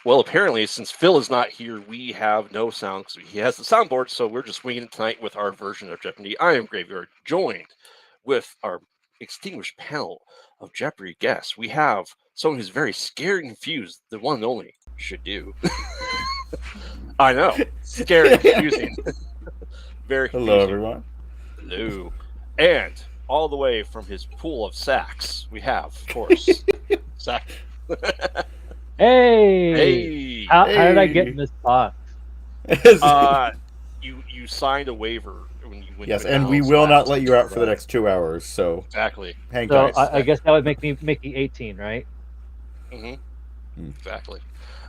Well, apparently, since Phil is not here, we have no sound because he has the soundboard, so we're just winging it tonight with our version of Jeopardy. I am Graveyard, joined with our extinguished panel of Jeopardy guests. We have someone who's very scared and confused, the one and only should do. I know, scary and confusing. Very confusing. Hello, everyone. Hello. And all the way from his pool of sacks, we have, of course, Sack. Hey! Hey! How did I get in this box? You signed a waiver when you yes, and we will not let you out for the next 2 hours. So exactly. Hang So tight. I guess that would make me 18, right? Mm-hmm. Exactly.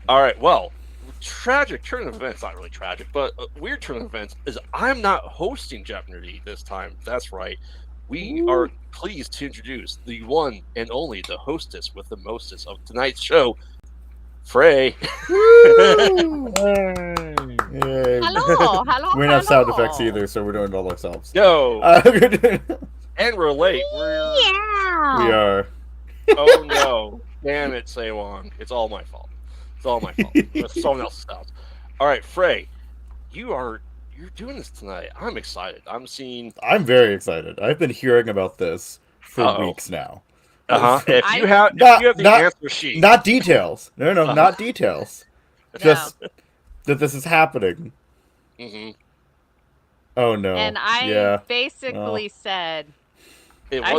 All right. Well, tragic turn of events. Not really tragic, but a weird turn of events is I'm not hosting Jeopardy this time. That's right. We are pleased to introduce the one and only, the hostess with the mostest of tonight's show, Fray. Yay. Hello. We don't have sound effects either, so we're doing it all ourselves. No. And we're late. Yeah. We are. Oh no. Damn it, Saewon. It's all my fault. It's all my fault. It's someone else's fault. All right, Fray, you're doing this tonight. I'm excited. I'm very excited. I've been hearing about this for weeks now. If you have the answer sheet. Not details. No, not details. Just that this is happening. Mm-hmm. Oh no. And I basically said I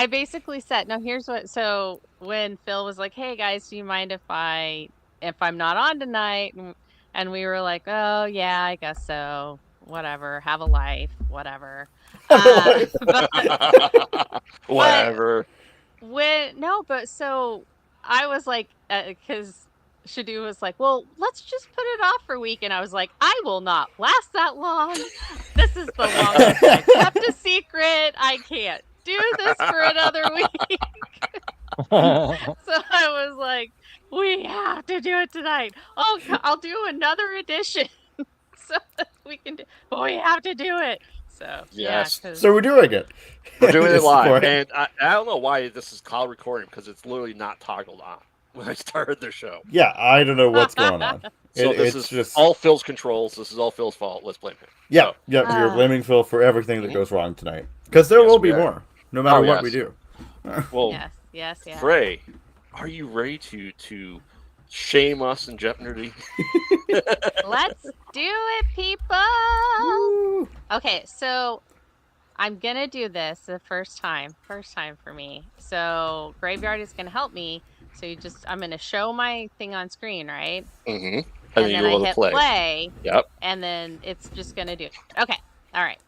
basically said, no, here's what. So when Phil was like, "Hey guys, do you mind if I'm not on tonight?" And we were like, "Oh yeah, I guess so. Whatever. Have a life. Whatever." Whatever. But so I was like, because Shadu was like, "Well, let's just put it off for a week," and I was like, "I will not last that long. This is the longest I've kept a secret. I can't do this for another week." So I was like, "We have to do it tonight. Oh, I'll do another edition so that we can do. But we have to do it." So yes. Yeah, so we're doing it. We're doing it live, and I don't know why this is cloud recording because it's literally not toggled on when I started the show. Yeah, I don't know what's going on. So this is just all Phil's controls. This is all Phil's fault. Let's blame him. Yeah, you're blaming Phil for everything that goes wrong tonight. Because there will be more, no matter what we do. Well, yes. Fray, are you ready to shame us in Jeopardy? Let's do it, people. Woo. Okay, so I'm gonna do this the first time for me. So Graveyard is gonna help me. So I'm gonna show my thing on screen, right? Mm-hmm. And then I hit play. Yep. And then it's just gonna do it. Okay. All right.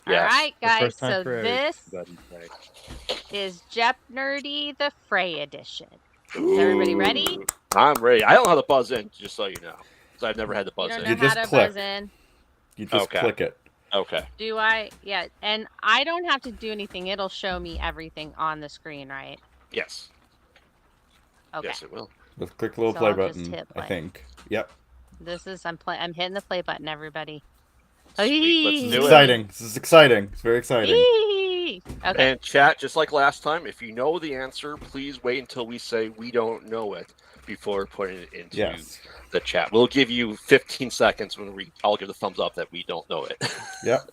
Yes. All right, guys. So for this is Jeop-NERDy, the Fray edition. Is everybody ready? I'm ready. I don't know how to buzz in, just so you know. Because I've never had to buzz in. You just click. You just click it. Okay. Do I? Yeah. And I don't have to do anything. It'll show me everything on the screen, right? Yes. Okay. Yes, it will. Just click the little play button, I think. Yep. I'm hitting the play button, everybody. Sweet, let's do exciting. it. This is exciting. It's very exciting. Okay. And chat, just like last time, if you know the answer, please wait until we say we don't know it before putting it into the chat. We'll give you 15 seconds when I'll give the thumbs up that we don't know it. Yep.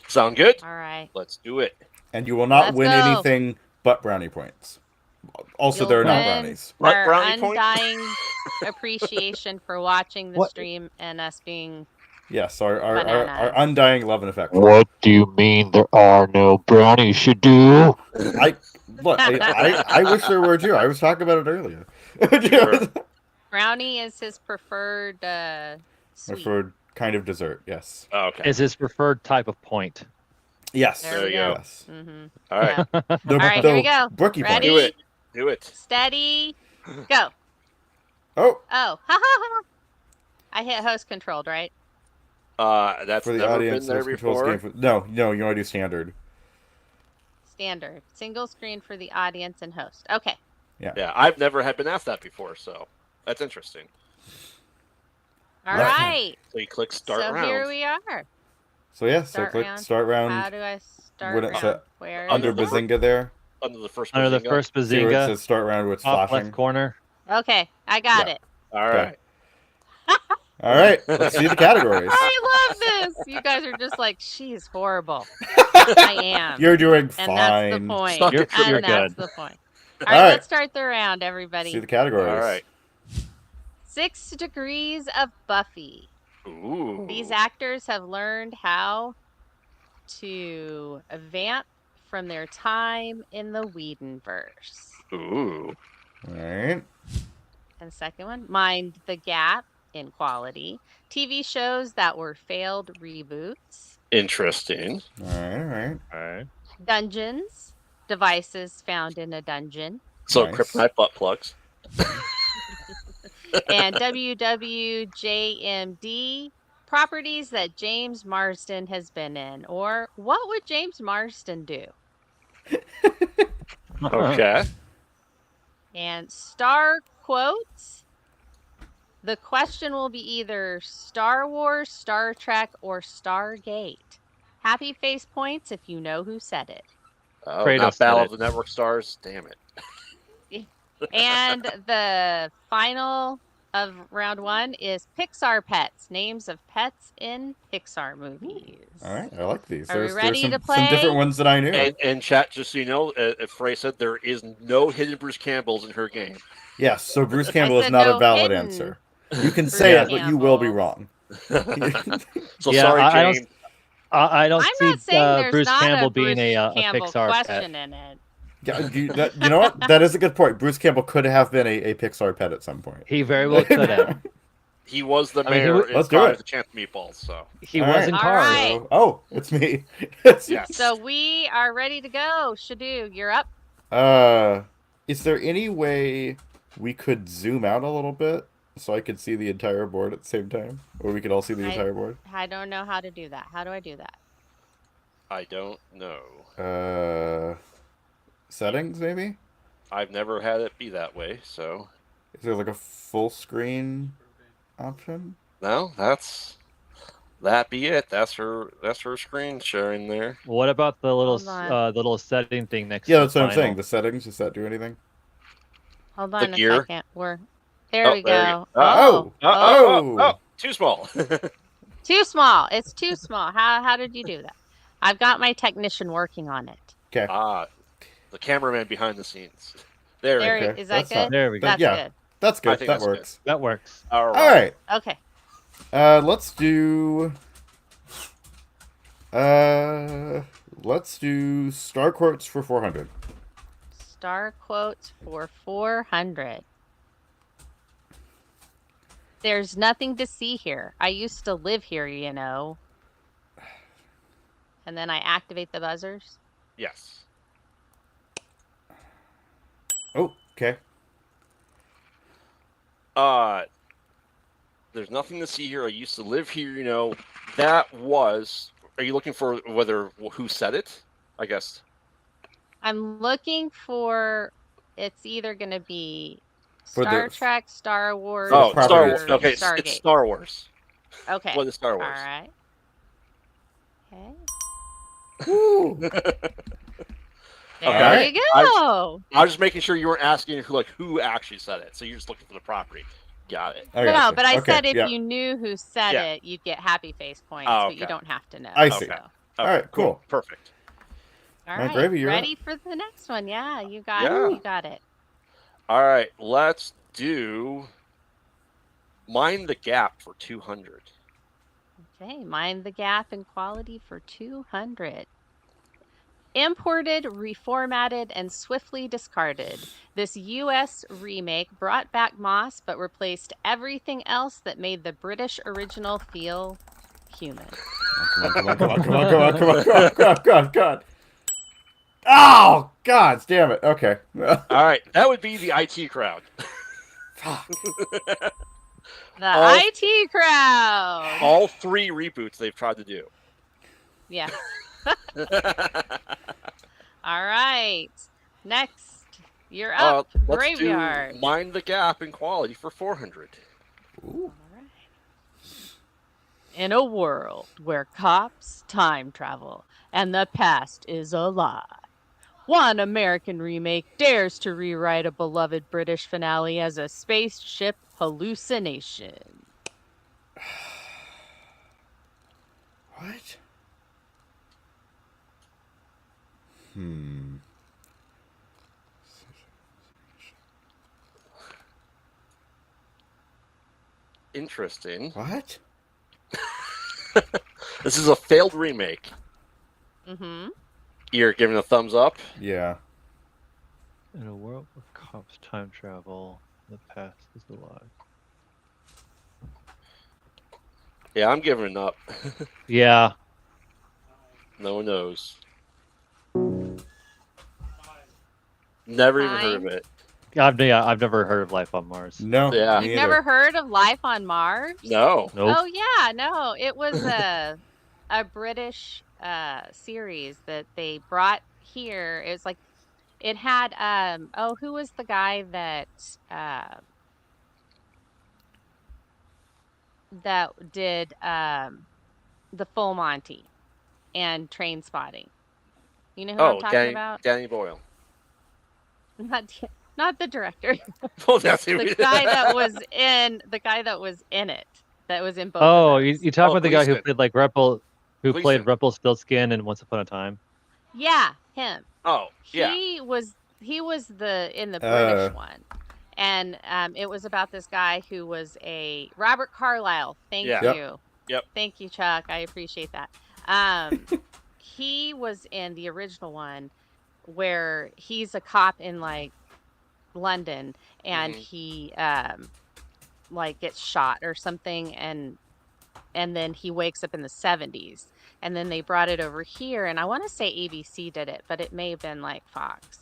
Sound good? All right. Let's do it. And you will not win anything but brownie points. Also, they're not brownies. Our undying appreciation for watching the stream and us being... Yes, our undying love and affection. What do you mean there are no brownies, Shadu? I wish there were too. I was talking about it earlier. Sure. Brownie is his preferred sweet. Preferred kind of dessert, yes. Oh, okay. Is his preferred type of point. Yes. There you go. Yes. Mm-hmm. All right. Yeah. All right, here we go. Brookie Ready? point. Do it. Steady. Go. Oh. Ha ha ha. I hit host controlled, right? That's for the never audience, been there before. No, you want to do standard. Standard. Single screen for the audience and host. Okay. Yeah, I've never been asked that before, so that's interesting. All right. So you click start round. So here we are. So yeah, click start round. How do I start round? Under Bazinga there. under the first Under the bazinga. first See where it bazinga, says start round with top flashing. left corner. Okay, I got Yeah. it. All right. All right, let's see the categories. I love this. You guys are just like, she's horrible. I am. You're doing And that's the fine. point. Suck it, You're And that's good. the point. All All right, right. let's start the round, everybody. See the categories. All right. 6 Degrees of Buffy. Ooh. These actors have learned how to vamp from their time in the Whedonverse. Ooh. All right. And second one, Mind the Gap in quality. TV shows that were failed reboots. Interesting. All right. All right. Dungeons. Devices found in a dungeon. So Nice. kryptonite butt plugs. And WWJMD. Properties that James Marsden has been in. Or what would James Marsden do? Okay. And star quotes. The question will be either Star Wars, Star Trek, or Stargate. Happy face points if you know who said it. Oh, Kratos not Battle said of the Network Stars. Damn it. And the final of round 1 is Pixar pets. Names of pets in Pixar movies. All right. I like these. Are we There's ready some, to some play? different ones that I knew. And chat, just so you know, if Frey said there is no hidden Bruce Campbells in her game. Yes. So Bruce Campbell is said not no a valid hidden answer. You can say Bruce it, but you will be Campbell. wrong. So Yeah, sorry, I don't- James. I don't I'm see not saying there's Bruce not Campbell a Bruce being a Campbell Pixar pet. question in it. Yeah, you know what? That is a good point. Bruce Campbell could have been a Pixar pet at some point. He very well could have. He was the I mean, he mayor was- in Let's do Cars it. the Champ Meatballs, so. He All was right. in All Cars. right. Oh, it's me. Yes. So we are ready to go. Shadu, you're up. Is there any way we could zoom out a little bit so I could see the entire board at the same time, or we could all see the entire board? I don't know how to do that. How do I do that? I don't know. Settings maybe? I've never had it be that way, so. Is there like a full screen option? No, that be it. That's her screen sharing there. What about the little Hold on. little setting thing next Yeah, to that's what I'm final? saying. The settings, does that do anything? Hold on a gear? second. There we there go. you- Oh! Oh, too small. Too small. It's too small. How did you do that? I've got my technician working on it. Okay. The cameraman behind the scenes. There we There, go. Okay, is that that's not- good? There we go. That's yeah. good. That's I good. think That that's good. works. That works. All All right. Okay. Let's do star quotes for 400. Star quotes for 400. There's nothing to see here. I used to live here, you know. And then I activate the buzzers. Yes. Oh, okay. There's nothing to see here. I used to live here, you know. That was. Are you looking for who said it? I guess. I'm looking for. It's either going to be For the- Star Trek, Star Wars, the Oh, property Star or Wars. Okay, it's Stargate. Star Wars. Okay. What is Star All Wars? right. Okay. Woo. There Okay. you go. I was just making sure you weren't asking who actually said it. So you're just looking for the property. Got it. I No, gotcha. but I Okay, said if yeah. you knew who said Yeah. it, you'd get happy face points, Oh, but you okay. don't have to know. I see. Okay. All right, cool. Perfect. All Now, right, Gravy, you're ready for the next one? Yeah, you got Yeah. it. You got it. All right, let's do Mind the Gap for 200. Okay, mind the gap in quality for 200. Imported, reformatted, and swiftly discarded. This U.S. remake brought back Moss but replaced everything else that made the British original feel human. Come on. Oh, God damn it. Okay. All right, that would be the IT crowd. Fuck. The All- IT crowd. All 3 reboots they've tried to do. Yeah. All right. Next, you're up. Let's Graveyard. do Mind the Gap in quality for 400. Ooh. All right. In a world where cops time travel and the past is a lie, One American remake dares to rewrite a beloved British finale as a spaceship hallucination. What? Interesting. What? This is a failed remake. Mm-hmm. You're giving a thumbs up? Yeah. In a world where cops time travel, the past is alive. Yeah, I'm giving it up. Yeah. No one knows. Never even heard of Fine. it. I've never heard of life on Mars. No. Yeah. Me You've either. never heard of Life on Mars? No. Nope. Oh yeah, no. It was a British series that they brought here. It was like it had who was the guy that did the Full Monty and Train Spotting? You know who I'm talking about? Danny Boyle. Not the director. Oh, that's The guy that was in it. That was in both Oh, of those. you talk Oh, about the guy who Gleason. played like Rumpel, who played Gleason. Rumpelstiltskin in Once Upon a Time. Yeah, him. Oh, yeah. He was in the British one. And it was about this guy who was a Robert Carlyle. Thank Yeah. you. Yep. Thank you, Chuck. I appreciate that. He was in the original one where he's a cop in like London and Mhm. he like gets shot or something and then he wakes up in the 70s and then they brought it over here and I want to say ABC did it, but it may have been like Fox.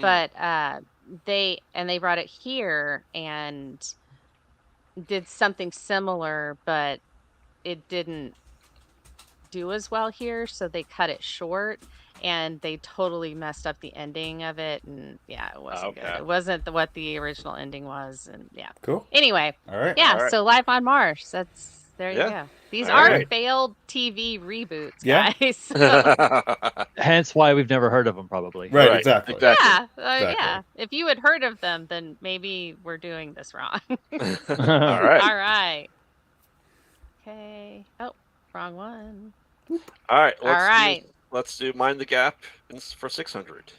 But they brought it here and did something similar, but it didn't do as well here, so they cut it short and they totally messed up the ending of it, and yeah, it wasn't good. Okay. It wasn't what the original ending was, and yeah. Cool. Anyway, All right. yeah, All right. so Life on Mars. There you Yeah. go. These All are right. failed TV reboots, Yeah. guys. So, Hence why we've never heard of him, probably. Right, Right, exactly. exactly. yeah, Exactly. yeah. If you had heard of them, then maybe we're doing this wrong. All right. All right. Okay. Oh, wrong one. All right. All right. Let's do Mind the Gap for 600.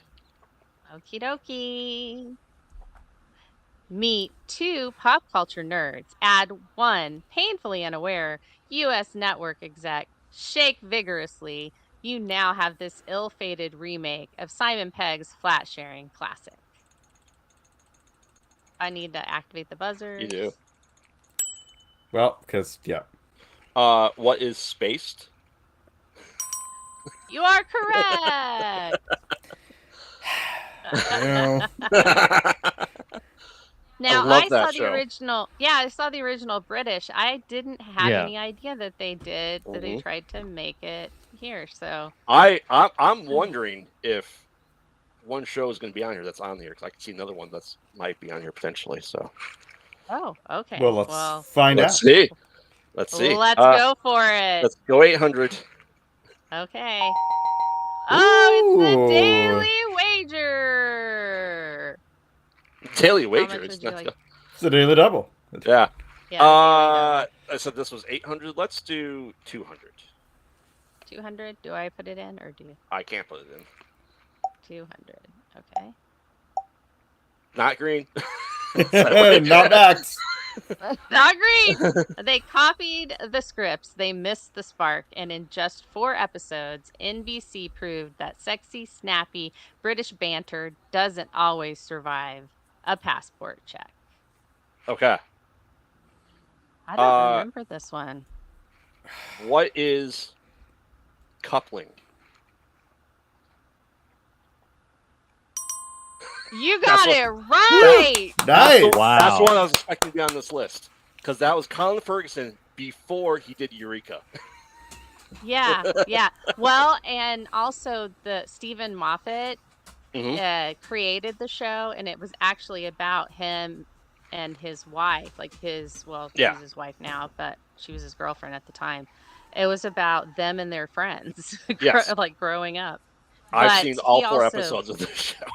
Okie dokie. Meet two pop culture nerds. Add one painfully unaware U.S. network exec. Shake vigorously. You now have this ill-fated remake of Simon Pegg's flat sharing classic. I need to activate the buzzer. You do. Well, because, yeah. What is spaced? You are correct. Well, Now love I that saw show. the original. Yeah, I saw the original British. I didn't have Yeah. any idea that they did that they Mhm. tried to make it here. So I'm wondering if one show is going to be on here that's on here because I can see another one that's might be on here potentially. So okay. well, let's find out. let's see. Let's see. Let's go for it. Let's go 800. Okay. Oh, it's the Ooh. Daily Wager. Daily much wager. would It's you not- like? It's a daily double. Yeah. Yeah. I said this was 800. Let's do 200. 200. Do I put it in or do you? I can't put it in. 200. Okay. Not green. Not Max. Not green. They copied the scripts. They missed the spark. And in just 4 episodes, NBC proved that sexy, snappy British banter doesn't always survive a passport check. Okay. I don't remember this one. What is coupling? You That's got what- it right. Nice. Wow. That's the one I was expecting to be on this list because that was Colin Ferguson before he did Eureka. Yeah, yeah. Well, and also the Stephen Moffat created the show, and it was actually about him and his wife. Like she's his wife now, but she was his girlfriend at the time. It was about them and their friends, Yes. like growing up. I've But seen all he 4 also- episodes of this show.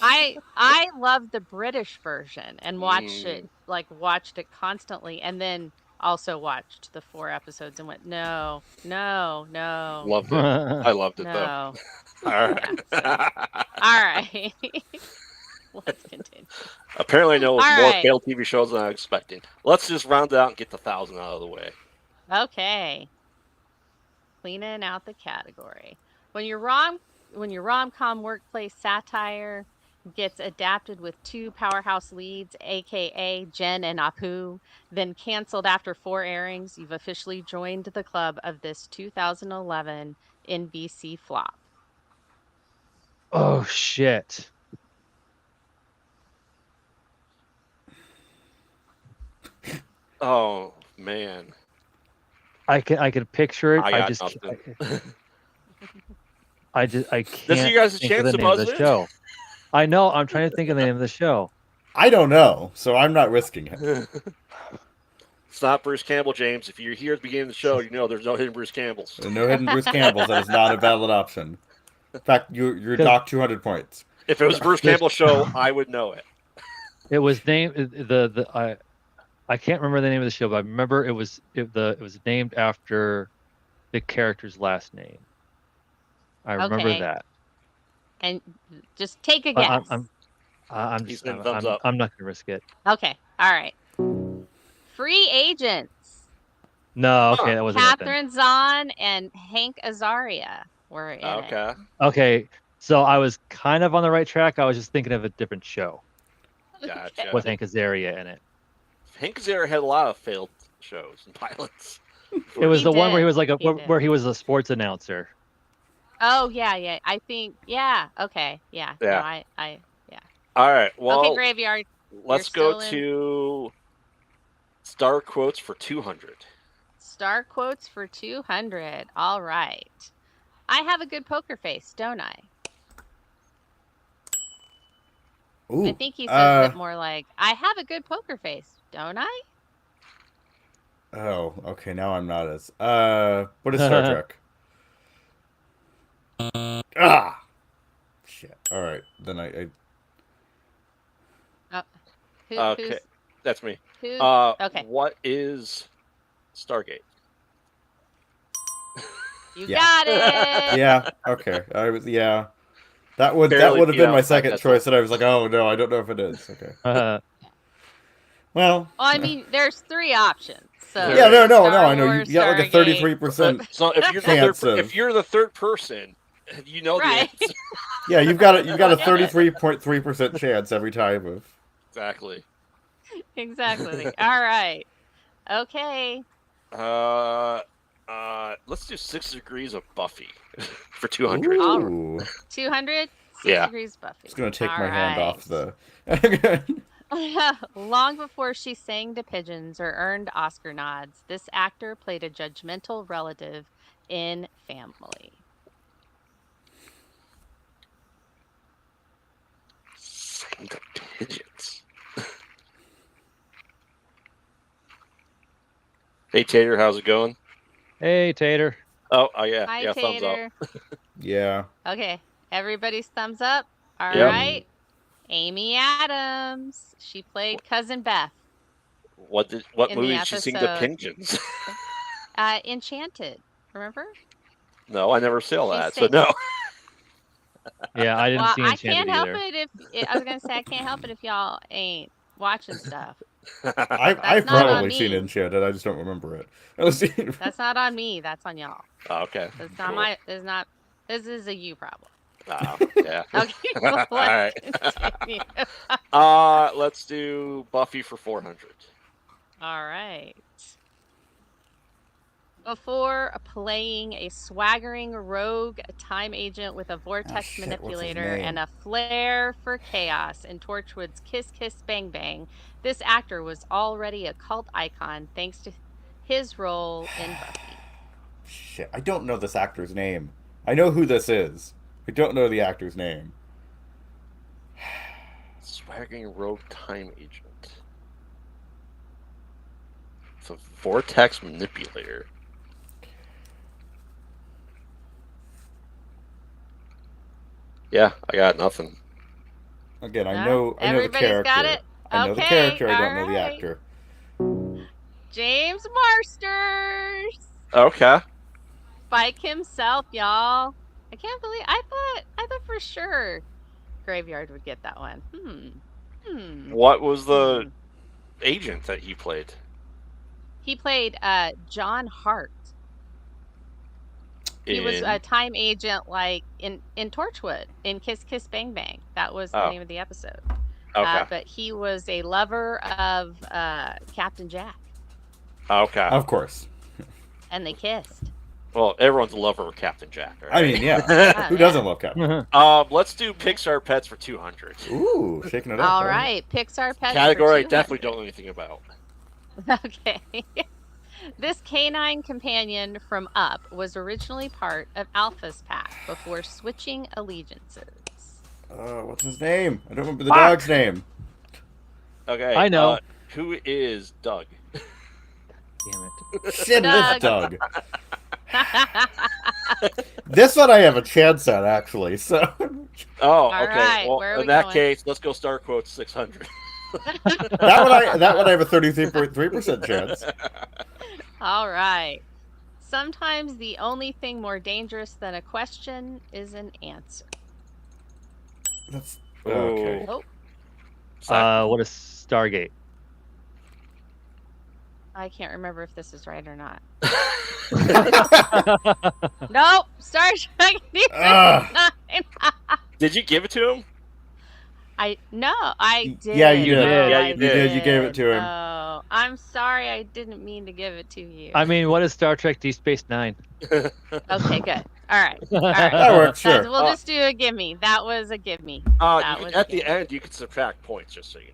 I love the British version and watched Mm. it constantly, and then also watched the 4 episodes and went, no. Loved it. I loved it though. No. All right. Yeah, All right. Let's continue. Apparently, I know All more right. failed TV shows than I was expecting. Let's just round it out and get the 1,000 out of the way. Okay. Cleaning out the category. When your rom-com workplace satire gets adapted with 2 powerhouse leads, aka Jen and Apu, then canceled after 4 airings, you've officially joined the club of this 2011 NBC flop. Oh shit. Oh man, I can picture it. I I got just nothing. I can't. This is you guys' think of chance the to name of buzz the in. show. I know. I'm trying to think of the name of the show. I don't know, so I'm not risking it. It's not Bruce Campbell, James. If you're here at the beginning of the show, you know there's no hidden Bruce Campbells. No hidden Bruce Campbell's. That is not a valid option. In fact, you're docked 200 points. If it was Bruce Campbell's show, I would know it. It was named I can't remember the name of the show, but I remember it was named after the character's last name. I remember Okay. that. And just take a But guess. I'm He's just been thumbs up. I'm not gonna risk it. Okay. All right. Free Agents. No, okay, that wasn't it then. Catherine Zahn and Hank Azaria were in it. Okay. Okay, so I was kind of on the right track. I was just thinking of a different show Gotcha. with Hank Azaria in it. Hank Azaria had a lot of failed shows and pilots. It was He the one where he did. was like He did. where he was a sports announcer. Oh yeah. I think okay. Yeah. Yeah. No, I All right. Well, okay, Graveyard. let's you're go still to star quotes for 200. Star quotes for 200. All right. I have a good poker face, don't I? Ooh. I think he says it more like, I have a good poker face, don't I? Oh, okay. Now I'm not as. What is Star Trek? Ah, shit. All right, then I Okay. That's me. Who? Okay. What is Stargate? You yeah. got it. yeah. Okay. That would Barely have beat been out my that, second that's choice, and I was like, oh no, I don't know if it is. Okay. Well. Well, I mean, there's 3 options. So Yeah. No. Star I know Wars, you got like a Stargate. 33%. So if you're Chance if you're the third person, you know Right. the answer. Yeah, you've got a 33.3% chance every time of. Exactly. Exactly. All right. Okay. Let's do 6 Degrees of Buffy for 200. Ooh. 200. 6 Yeah. Degrees Buffy. Just gonna take All my hand right. off the. Long before she sang to pigeons or earned Oscar nods, this actor played a judgmental relative in Family. Sing to pigeons. Hey Tater, how's it going? Hey, Tater. Oh yeah, Hi, yeah, thumbs Tater. up. Yeah. Okay, everybody's thumbs up. All right. Yep. Amy Adams. She played Cousin Beth. What In movie the did she sing to episode. pigeons? Enchanted. Remember? No, I never saw She that. So sang- no. Yeah, I didn't Well, see I Enchanted can't help either. it if I was gonna say I can't help it if y'all ain't watching stuff. I've not on probably seen me. Enchanted. I just don't remember it. That's not on me. That's on y'all. Oh, okay. That's not Cool. my. It's not. This is a you problem. Yeah. Okay. All right. Continue. Let's do Buffy for 400. All right. Before playing a swaggering rogue time agent with a vortex shit, what's his manipulator name? and a flair for chaos in Torchwood's Kiss Kiss Bang Bang, this actor was already a cult icon thanks to his role in Buffy. Shit, I don't know this actor's name. I know who this is. I don't know the actor's name. Swaggering rogue time agent. It's a vortex manipulator. Yeah, I got nothing. Again, I No? know the Everybody's character. got it? I know the Okay, character. I don't know the alright. actor. James Marsters. Okay. Spike himself, y'all. I can't believe I thought for sure Graveyard would get that one. What was the agent that he played? He played John Hart. He was a In- time agent like in Torchwood, in Kiss Kiss Bang Bang. That was the Oh. name of the episode. Okay. But he was a lover of Captain Jack, Okay. Of course. and they kissed. Well, everyone's a lover of Captain Jack. Right? I mean, yeah. Oh, Who yeah. doesn't love Captain? Let's do Pixar Pets for 200. Ooh, shaking it up. All right, Pixar Pets. Category I for definitely 200. don't know anything about. Okay. This canine companion from Up was originally part of Alpha's pack before switching allegiances. What's his name? I don't remember the dog's name. Okay. I know. Who is Doug? Damn it. Shit, it's Doug. Doug. This one I have a chance at, actually. So Oh, All okay. right, Well, where are in we that going? case, let's go star quote 600. that one I have a 33% chance. All right. Sometimes the only thing more dangerous than a question is an answer. That's okay. Oh. What is Stargate? I can't remember if this is right or not. Nope. Star Trek Deep Space Ugh. Nine. Did you give it to him? I did. Yeah, you did. Oh, Yeah, I you did. You gave it to him. Oh, I'm sorry. I didn't mean to give it to you. I mean, what is Star Trek Deep Space Nine? Okay, good. All right. All right. That works, sure. We'll just do a gimme. That was a gimme. You That can- was at a the gimme. end, you can subtract points, just so you know.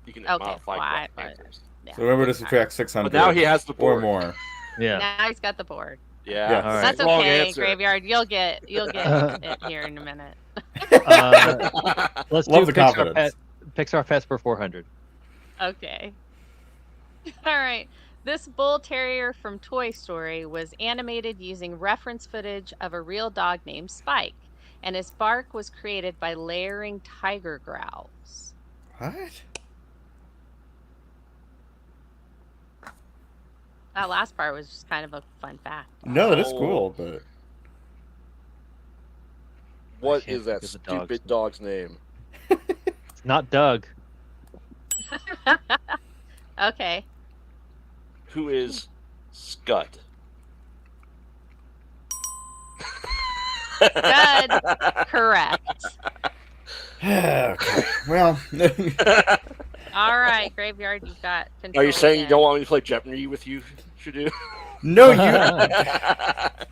You can Okay, modify why- answers. Yeah. So remember to All right. subtract 600. But now he has the or board. more. Yeah. Now he's got the board. Yeah. Yeah. All right. That's Wrong okay, answer. Graveyard. You'll get it here in a minute. Let's Love do the confidence. Pixar Pets for 400. Okay. All right. This bull terrier from Toy Story was animated using reference footage of a real dog named Spike, and his bark was created by layering tiger growls. What? That last part was just kind of a fun fact. No, that is Oh. cool, but What can't is that think of the dog's stupid dog's name? It's not Doug. Okay. Who is Scud? Good. Correct. okay. Well, All right, Graveyard, you've got control. Are you saying you again. don't want me to play Jeopardy with you, Shadu? no, you.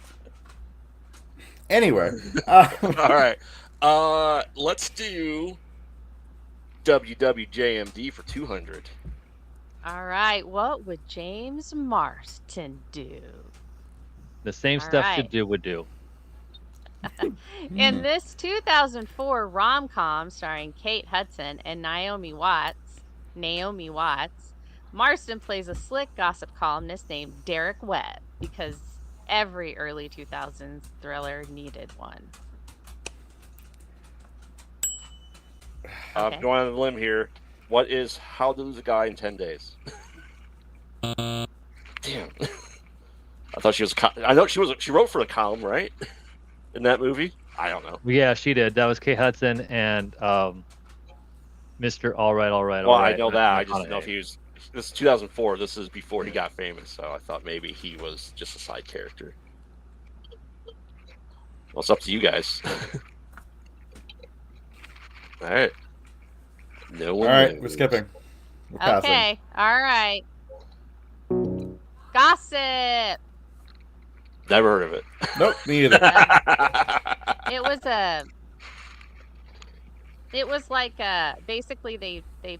Anyway, All right. Let's do WWJMD for 200. All right. What would James Marston do? The same All stuff right. Shadu would do. In this 2004 rom-com starring Kate Hudson and Naomi Watts, Marston plays a slick gossip columnist named Derek Webb because every early 2000s thriller needed one. I'm Okay. going on a limb here. What is How to Lose a Guy in 10 Days? Damn. I thought she was. I know she was. She wrote for the column, right? In that movie. I don't know. Yeah, she did. That was Kate Hudson and Mr. All Right, All Right, Well, All Right. I know that. I just didn't know if McConaughey. he was. This is 2004. This is before he got famous, so I thought maybe he was just a side character. Well, it's up to you guys. All right. No all one. right, knows. we're skipping. We're passing. Okay. All right. Gossip. Never heard of it. Nope, me either. It was a. It was like basically they they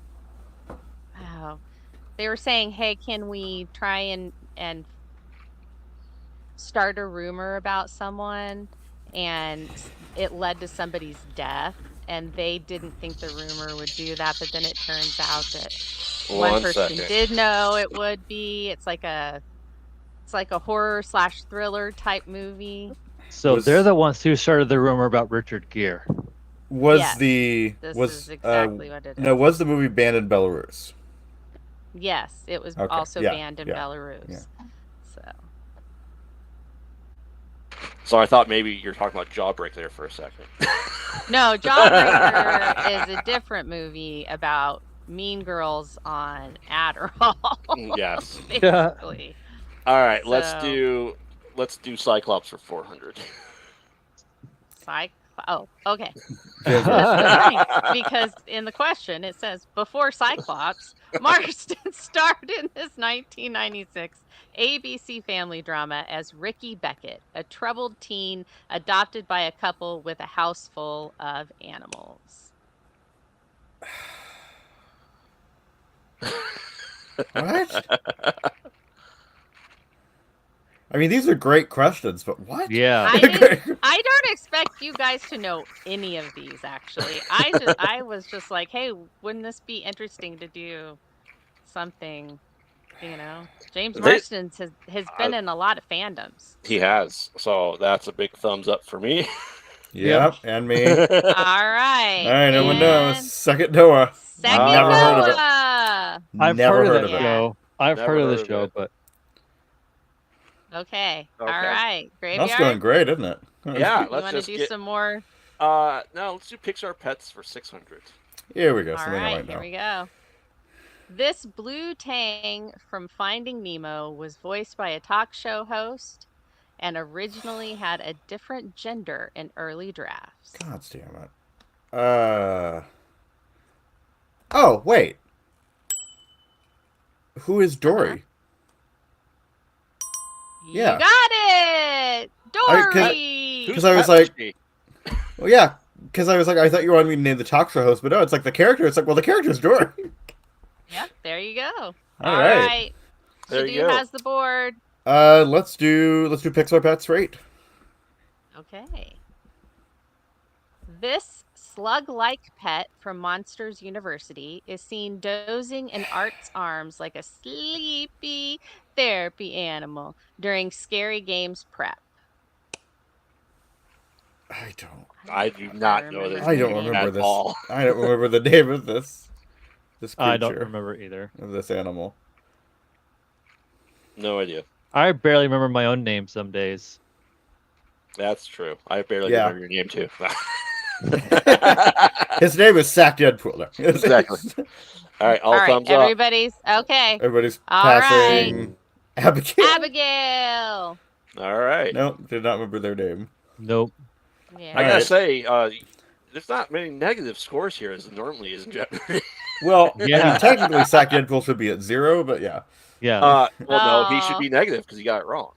were saying, hey, can we try and start a rumor about someone, and it led to somebody's death, and they didn't think the rumor would do that, but then it turns out that one person did know it would be. It's like a horror / thriller type movie. So Was- they're the ones who started the rumor about Richard Gere. Was Yes, the this was is exactly what it is. no, was the movie banned in Belarus? Yes, it was Okay, also yeah, banned in yeah, Belarus. yeah. So So I thought maybe you're talking about Jawbreaker there for a second. no, Jawbreaker is a different movie about mean girls on Adderall. Yes. Basically. All right, let's So- do Cyclops for 400. Oh, okay. James This Marsden. is funny because in the question it says before Cyclops, Marston starred in this 1996 ABC family drama as Ricky Beckett, a troubled teen adopted by a couple with a house full of animals. What? I mean, these are great questions, but what? Yeah. I don't expect you guys to know any of these actually. I was just like, hey, wouldn't this be interesting to do something, you know? James Marsden has been in a lot of fandoms. He has. So that's a big thumbs up for me. Yep, and me. All right. All right, no one and knows. Second Noah. Second Never heard of it. Noah. I've Never heard of heard that of it. show. I've Never heard of heard the of show, it. but Okay. All Okay. right. Graveyard. That's going great, isn't it? Yeah, You let's want to just do get. some more? No, let's do Pixar Pets for 600. Here we go. All Something I right. might Here know. we go. This blue tang from Finding Nemo was voiced by a talk show host and originally had a different gender in early drafts. God damn it. Oh, wait. Who is Dory? Yeah. You got it! Dory! Because I was Pet is like- she? Well, yeah. Because I was like, I thought you wanted me to name the talk show host, but no, it's like the character. It's like, well, the character's Dory. Yep, there you go. All right. There you Shadu go. has the board. Let's do Pixar Pets rate. Okay. This slug-like pet from Monsters University is seen dozing in Art's arms like a sleepy therapy animal during Scary Games prep. I don't. I do not know this. I don't name remember at this. all. I don't remember the name of this creature. I don't remember either. Of this animal. No idea. I barely remember my own name some days. That's true. I barely Yeah. remember your name too. His name is Sack Deadpool. No. Exactly. All right, all All right, thumbs up. everybody's okay. Everybody's All passing. Abigail. Abigail. All right. No, did not remember their name. Nope. Yeah. I gotta Alright. say, there's not many negative scores here as there normally is in Jeopardy. Well, I Yeah. mean, technically, Sack Deadpool should be at 0, but yeah. Yeah. Well, no, he should Oh. be negative because he got it wrong.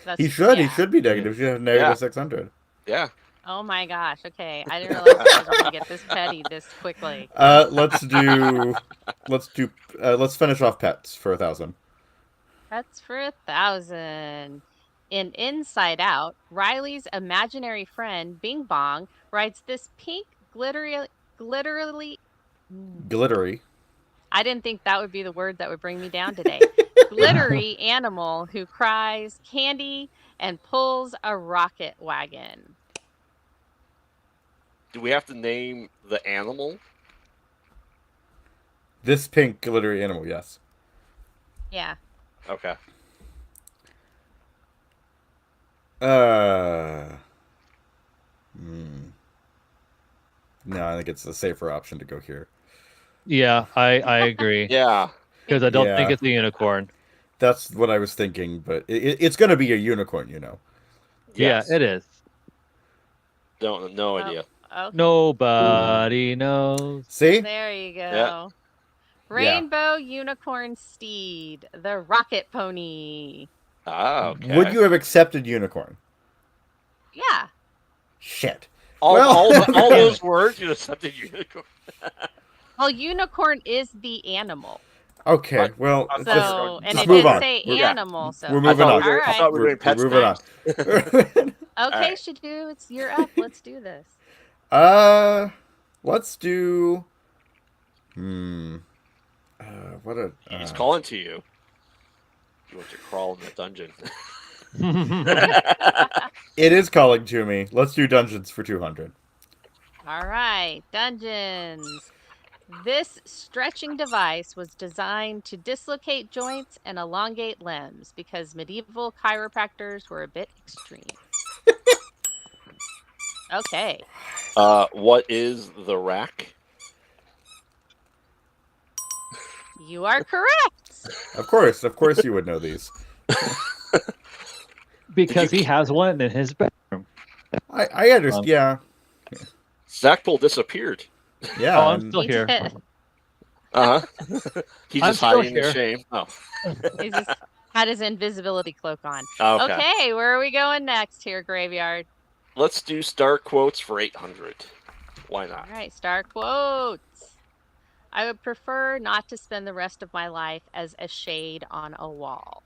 That's, He should. yeah. He should be negative. He should have negative Yeah. 600. Yeah. Oh my gosh. Okay, I didn't realize you guys were gonna get this petty this quickly. Let's finish off Pets for 1,000. That's for 1,000. In Inside Out, Riley's imaginary friend Bing Bong rides this pink glittery. Glittery. I didn't think that would be the word that would bring me down today. Glittery animal who cries candy and pulls a rocket wagon. Do we have to name the animal? This pink glittery animal, yes. Yeah. Okay. No, I think it's a safer option to go here. Yeah, I agree. Yeah. Because I don't think Yeah. it's a unicorn. That's what I was thinking, but it's going to be a unicorn, you know. Yes. Yeah, it is. No idea. Okay. Nobody knows. See? There you go. Yeah. Rainbow Unicorn Steed, the Rocket Pony. Ah, okay. Would you have accepted unicorn? Yeah. Shit. all, Well- all those words you accepted unicorn? Well, unicorn is the animal. Okay, But- well, So, just, So, and just it move did on. say Yeah. animal. So we're moving on. I Alright. thought we were doing pets moving on. names. okay, right. Shadu, you're up. Let's do this. Let's do. What a. He's calling to you. You want to crawl in the dungeon. It is calling to me. Let's do dungeons for 200. All right, dungeons. This stretching device was designed to dislocate joints and elongate limbs because medieval chiropractors were a bit extreme. Okay. What is the rack? You are correct. Of course you would know these. Because he has one in his bedroom. I understand. Yeah. Zachpole disappeared. Yeah. Oh, I'm and- still He here. did. He's I'm just still hiding in here. shame. Oh, He just had his invisibility cloak on. okay. Okay, where are we going next here, Graveyard? Let's do star quotes for 800. Why not? All right, star quotes. I would prefer not to spend the rest of my life as a shade on a wall.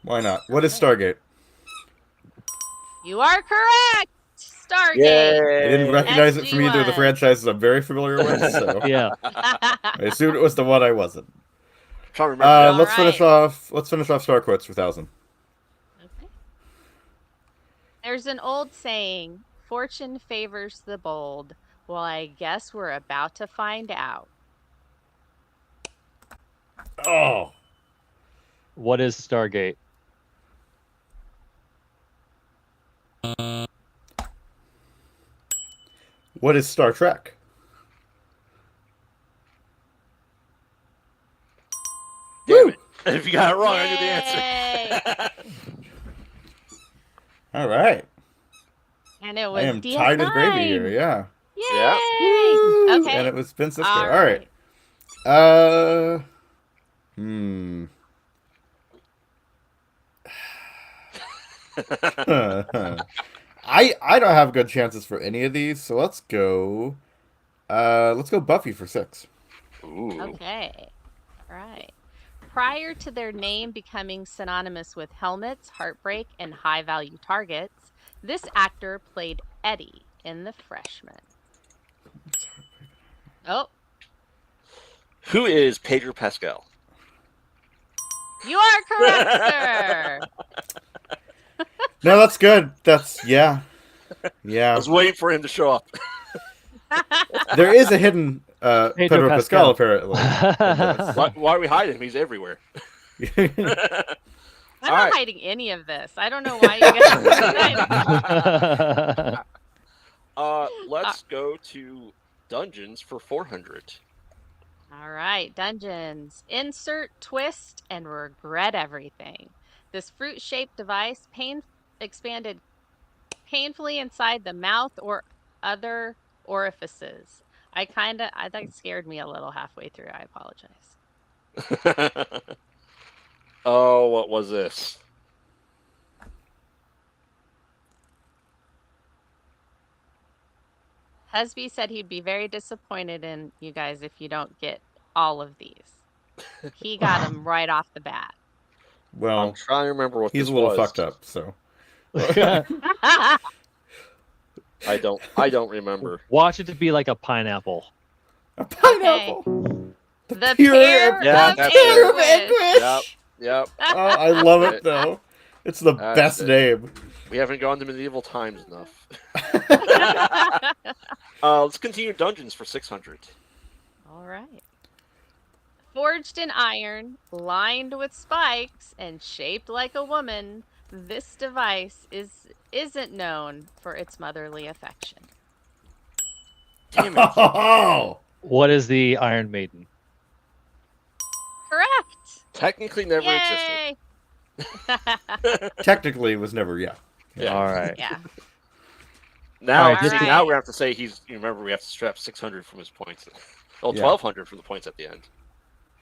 Why not? What is Stargate? You are correct. Stargate. Yay! I didn't recognize it from either of the SG-1. franchises I'm very familiar with, so Yeah. I assumed it was the one I wasn't. trying to remember. Let's All finish right. off. Let's finish off star quotes for 1,000. Okay. There's an old saying, fortune favors the bold. Well, I guess we're about to find out. Oh, What is Stargate? what is Star Trek? Damn it. If you got it wrong, I knew the answer. All right. And it I was am DS9. tied with Gravy here. Yeah. Yay! Woo! Okay. And it was Spin Sister. All All right. right. I don't have good chances for any of these, so let's go Buffy for 6. Ooh. Okay. All right. Prior to their name becoming synonymous with helmets, heartbreak, and high-value targets, this actor played Eddie in The Freshman. Oh, Who is Pedro Pascal? you are correct, sir. No, that's good. That's yeah. I Yeah. was waiting for him to show up. There is a hidden Pedro Pascal, Pascal. apparently. Why are we hiding him? He's everywhere. I'm All not right. hiding any of this. I don't know why you guys are hiding. Let's go to dungeons for 400. All right, dungeons. Insert, twist, and regret everything. This fruit-shaped device expanded painfully inside the mouth or other orifices. That scared me a little halfway through. I apologize. Oh, what was this? Husby said he'd be very disappointed in you guys if you don't get all of these. He got them right off the bat. I'm Well, trying to remember what he's this a little was. fucked up, so. I don't remember. Watch it to be like a pineapple. A pineapple. The pure pear of- Yeah, of that's it. anguish. Yep. Oh, I love it though. It's the That's best it. name. We haven't gone to medieval times enough. Let's continue dungeons for 600. All right. Forged in iron, lined with spikes, and shaped like a woman, this device isn't known for its motherly affection. Damn it. Oh, What is the Iron Maiden? Correct. Technically never existed. Yay. technically, it was never. Yeah. Yeah. All right. Yeah. Now, All right, see, this- now we have to say he's. You remember, we have to strap 600 from his points. Oh, Yeah. 1,200 from the points at the end,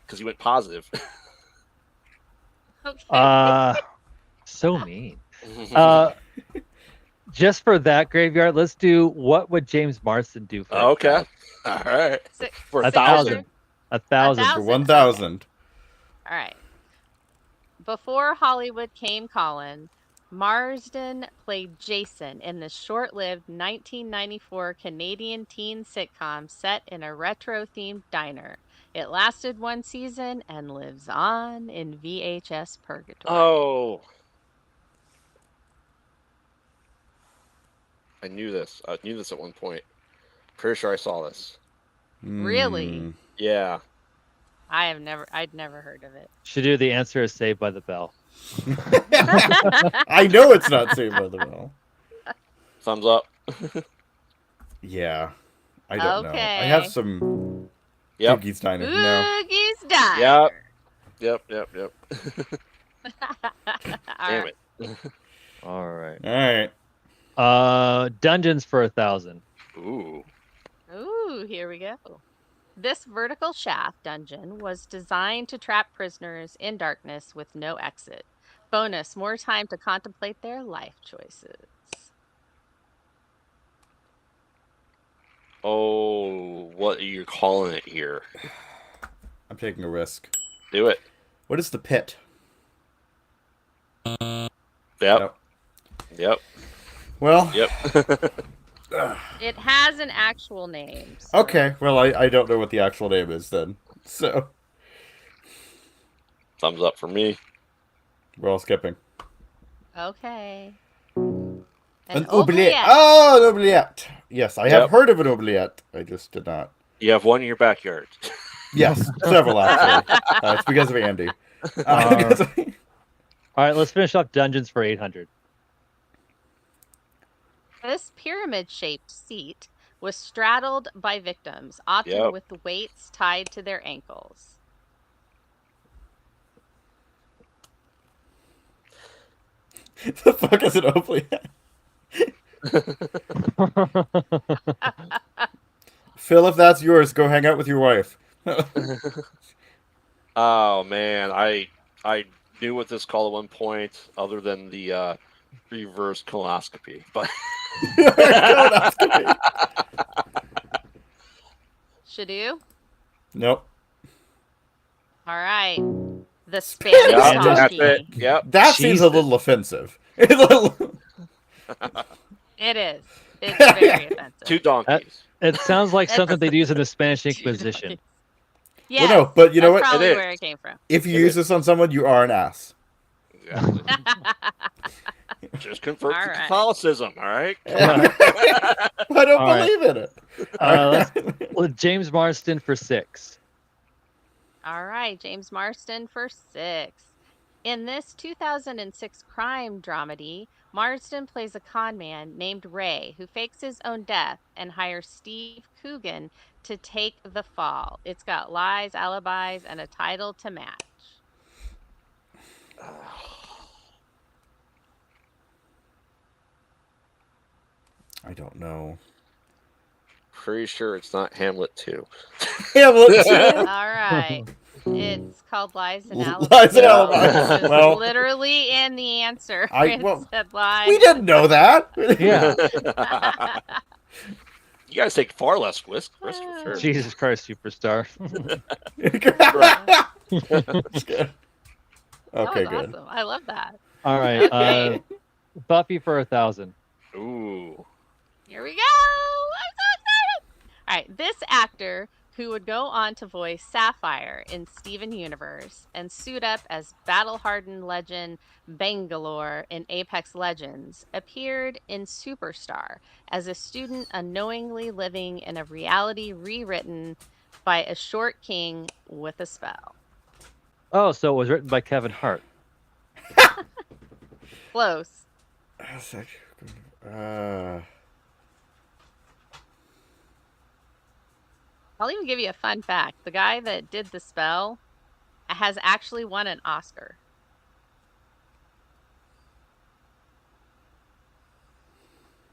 because he went positive. Okay. So mean. Just for that Graveyard, let's do what would James Marsden do for Okay. All right. Six- For a 1,000. 1,000? For 1,000. All right. Before Hollywood came calling, Marsden played Jason in the short-lived 1994 Canadian teen sitcom set in a retro-themed diner. It lasted one season and lives on in VHS purgatory. Oh. I knew this. I knew this at one point. Pretty sure I saw this. Really? Yeah. I'd never heard of it. Shadu, the answer is Saved by the Bell. I know it's not Saved by the Bell. Thumbs up. I don't know. I have Okay. some Yep. Boogie's Diner. No. Boogie's Diner. Yep. All Damn right. it. All right. All right. Dungeons for 1,000. Ooh. Ooh, here we go. This vertical shaft dungeon was designed to trap prisoners in darkness with no exit. Bonus, more time to contemplate their life choices. Oh, what are you calling it here? I'm taking a risk. Do it. What is the pit? Yep. Well. Yep. It has an actual name. So. Okay. Well, I don't know what the actual name is then. So Thumbs up for me. we're all skipping. Okay. An oubliette. Oh, an oubliette. Yes, I have heard of an oubliette. I just did not. You have one in your backyard. Yes, several actually. It's because of Andy. All right, let's finish up Dungeons for 800. This pyramid-shaped seat was straddled by victims, often with weights tied to their ankles. The fuck is an oubliette? Phil, if that's yours, go hang out with your wife. Oh man, I knew what this called at one point, other than the reverse colonoscopy, but Shadu? Nope. All right. The Spanish that's donkey. it. Yep. That seems a little offensive. It is. It's very offensive. 2 donkeys. It sounds like something they'd use in the Spanish Inquisition. Yes, Well, no, but you know that's what? probably It is. where it came from. If you use this on someone, you are an ass. Exactly. Just convert All to right. Catholicism, all right? I don't All right. believe in it. Well, James Marston for 6. All right, James Marston for 6. In this 2006 crime dramedy, Marsden plays a con man named Ray who fakes his own death and hires Steve Coogan to take the fall. It's got lies, alibis, and a title to match. I don't know. Pretty sure it's not Hamlet 2. Hamlet. All right. It's called Lies and Alibis. Lies and Alibis. It's Well, literally in the answer. I- It well, said lies. we didn't know that. Yeah. You guys take far less risk for sure. Jesus Christ, Superstar. That's good. Okay, That was good. awesome. I love that. All right. Okay. Buffy for 1,000. Ooh. Here we go. I'm so excited. All right. This actor who would go on to voice Sapphire in Steven Universe and suit up as battle-hardened legend Bangalore in Apex Legends, appeared in Superstar as a student unknowingly living in a reality rewritten by a short king with a spell. Oh, so it was written by Kevin Hart. Close. I'll even give you a fun fact. The guy that did the spell has actually won an Oscar.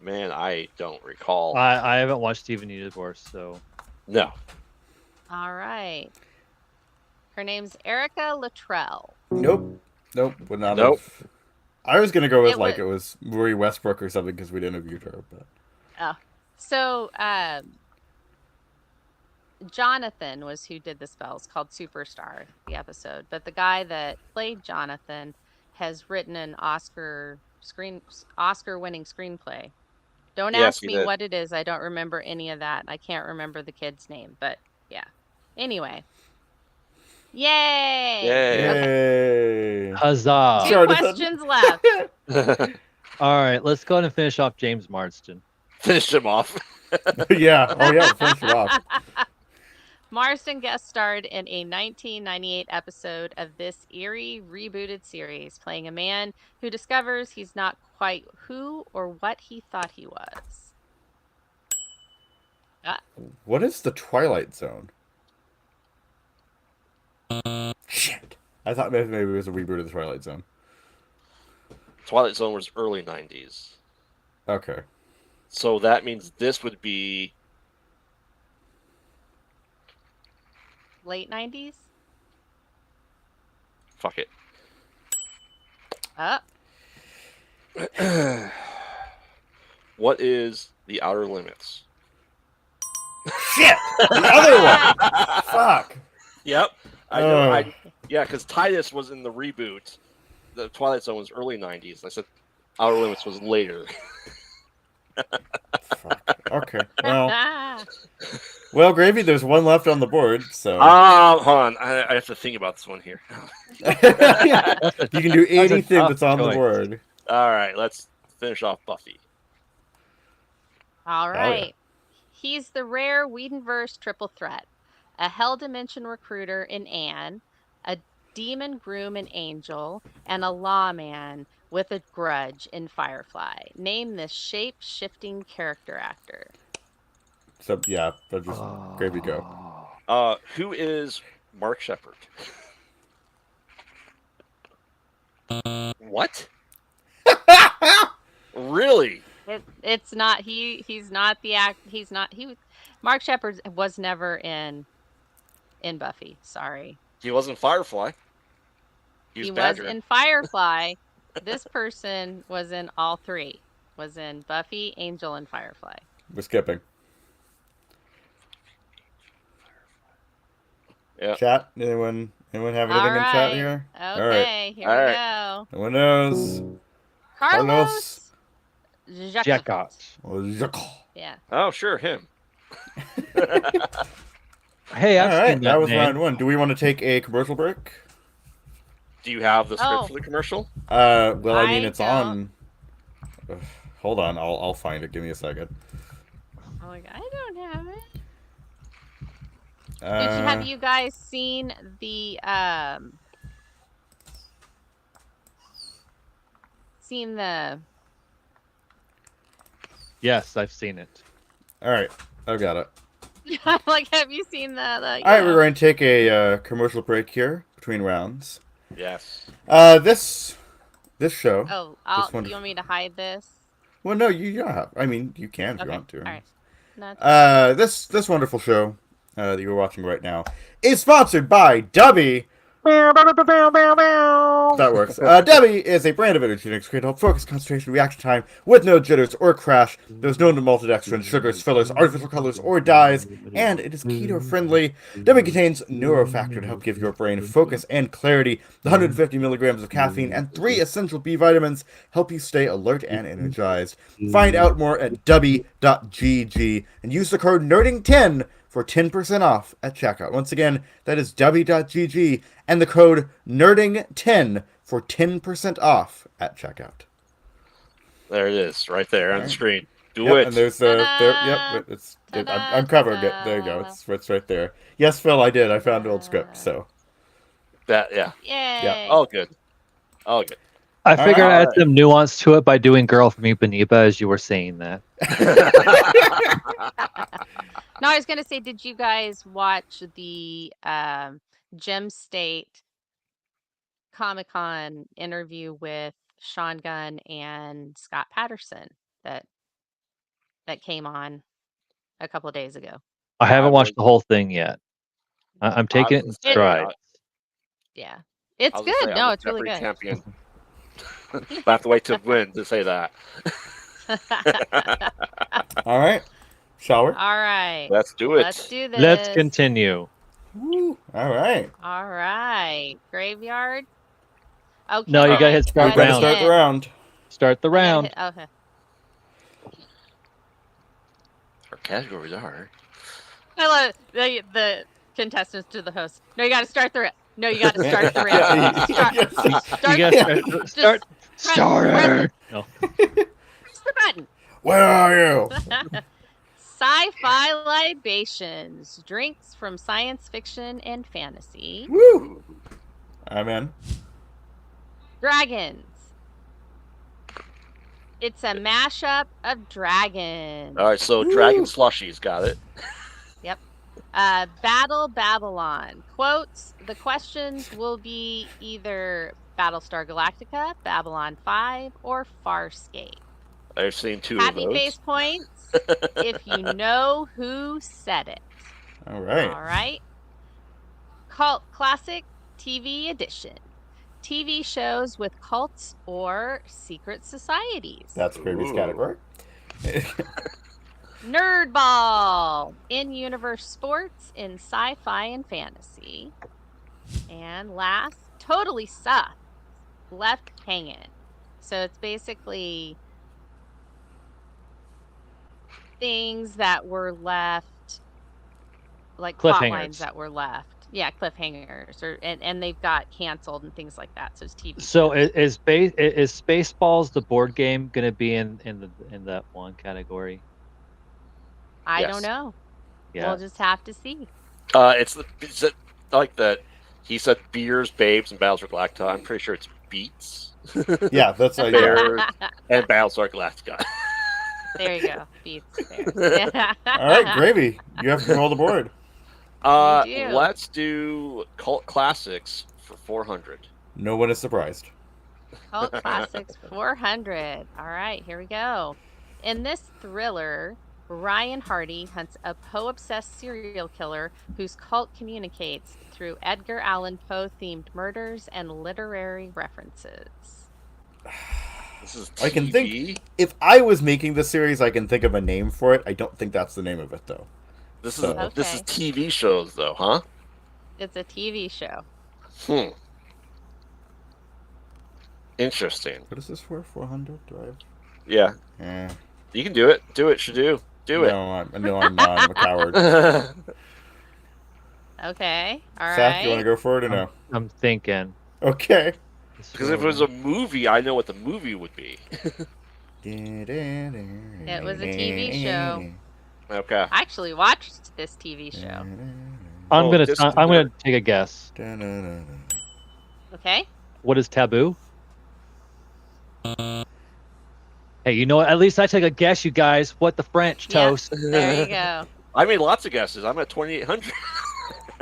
Man, I don't recall. I haven't watched Steven Universe, so. No. All right. Her name's Erica Luttrell. Nope. Would not Nope. have. I was gonna go with It it was Marie Westbrook or something because we'd interviewed her, but So, Jonathan was who did the spells, called Superstar, the episode. But the guy that played Jonathan has written an Oscar-winning screenplay. Don't Yes, ask he me did. what it is. I don't remember any of that. I can't remember the kid's name, but yeah. Yay! Yay. yay! Huzzah. Two Jonathan. questions left. All right, let's go ahead and finish off James Marston. Finish him off. Yeah. Oh yeah. Finish it off. Marsden guest starred in a 1998 episode of this eerie rebooted series, playing a man who discovers he's not quite who or what he thought he was. What is the Twilight Zone? Shit. I thought maybe it was a reboot of the Twilight Zone. Twilight Zone was early 90s. Okay. So that means this would be Late 90s? fuck it. What is The Outer Limits? Shit! The other one! Fuck! Yep. I know. Yeah, because Titus was in the reboot. The Twilight Zone was early 90s. I said Outer Limits was later. Fuck. Okay. Well, Gravy, there's one left on the board, so... Hold on. I have to think about this one here. You can do anything tough that's on the choice. board. All right, let's finish off Buffy. All yeah. right. He's the rare Whedonverse triple threat. A Hell Dimension recruiter in Anne, a demon groom in Angel, and a lawman with a grudge in Firefly. Name this shape-shifting character actor. So, yeah, but just Gravy go. Who is Mark Shepard? What? Really? It's not he's not the act he's not he was Mark Shepard was never in Buffy. Sorry. He was in Firefly. He was Badger. in Firefly. This person was in all three. Was in Buffy, Angel, and Firefly. We're skipping. Yeah. Chat? Anyone have anything in chat here? Okay, here we go. No one knows. Carlos Jackot. Yeah. Oh, sure, him. Hey, I've All right, seen that was name. round one. Do we want to take a commercial break? Do you have the script Oh. for the commercial? Well, I mean, I it's don't. on. Hold on, I'll find it. Give me a second. Oh my god, I don't have it. Uh, Have you guys seen the Yes, I've seen it. All right, I've got it. like have you seen the All right, we're going to take a commercial break here between rounds. Yes. This show. Oh, this one- you want me to hide this? Well, no, you don't have. I mean, you can if you Okay, want to. all right. No, This wonderful show that you're watching right now is sponsored by Dubby. That works. Dubby is a brand of energy drinks created to help focus, concentration, reaction time with no jitters or crash. There's no maltodextrin, sugars, fillers, artificial colors, or dyes, and it is keto friendly. Dubby contains neurofactor to help give your brain focus and clarity. The 150 milligrams of caffeine and 3 essential B vitamins help you stay alert and energized. Find out more at dubby.gg and use the code NERDING10 for 10% off at checkout. Once again, that is dubby.gg and the code NERDING10 for 10% off at checkout. There it is, right there on the screen. Do Yep, it. and there's I'm covering it. There you go. It's right there. Yes, Phil, I did. I found an old script. So That, yeah. Yay. Yeah. Oh, good. Oh, good. I figured right. I'd add some nuance to it by doing Girl from Ipanema as you were saying that. No, I was gonna say, did you guys watch the Gem State Comic-Con interview with Sean Gunn and Scott Patterson that came on a couple of days ago? I haven't I watched was- the whole thing yet. I'm taking it in was gonna say, stride. Yeah, it's I was gonna good. say, No, I'm a it's really Jeopardy good. Champion. I have to wait to win to say that. all right, shall we? All right, Let's do it. let's do this. Let's continue. Woo. All right. All right, graveyard. Okay. No, you gotta hit We start gotta round. start the round. Start the round. Okay. Our categories are. I love the contestants to the host. No, you got to start the round. No, you got to start the round. You gotta start. Press Starter. No. the button. Where are you? Sci-fi libations, drinks from science fiction and fantasy. Woo! I'm in. Dragons. It's a mashup of dragons. All right, so Dragon Slushies, got it. Yep. Battle Babylon. Quotes, the questions will be either Battlestar Galactica, Babylon 5, or Farscape. I've seen two Happy of those. face points if you know who said it. All right. All right. Cult Classic TV Edition. TV shows with cults or secret societies. That's Gravy's Ooh. category. Nerdball. In-universe sports in sci-fi and fantasy. And last, Totally Sucked. Left hanging. So it's basically things that were left, like plot lines Cliffhangers. that were left. Yeah, cliffhangers, and they've got canceled and things like that. So it's TV. So shows. is Spaceballs the board game gonna be in that one category? I Yes. don't know. Yeah. We'll just have to see. It's like that. He said beers, babes, and Battlestar Galactica. I'm pretty sure it's beats. Yeah, that's like Bears and Battlestar Galactica. There you go. Beats there. all right, Gravy. You have control of the board. do. Let's do cult classics for 400. No one is surprised. Cult Classics 400. All right, here we go. In this thriller, Ryan Hardy hunts a Poe-obsessed serial killer whose cult communicates through Edgar Allan Poe-themed murders and literary references. This is TV. I can think- If I was making this series, I can think of a name for it. I don't think that's the name of it, though. This is So- this is TV shows though, huh? It's a TV show. Interesting. What is this for? 400? Do Yeah, I have... you can do it. Do it, Shadu. Do it. No, I'm not. I'm a coward. Okay. All Seth, right. you want to go for it or no? I'm thinking. Okay. Because if it was a movie, I know what the movie would be. It was a TV show. Okay. I actually watched this TV show. I'm Oh, gonna this- I'm gonna take a guess. Okay. What is Taboo? Hey, you know what? At least I take a guess, you guys. What the French Yeah. toast? There you go. I made lots of guesses. I'm at 2,800.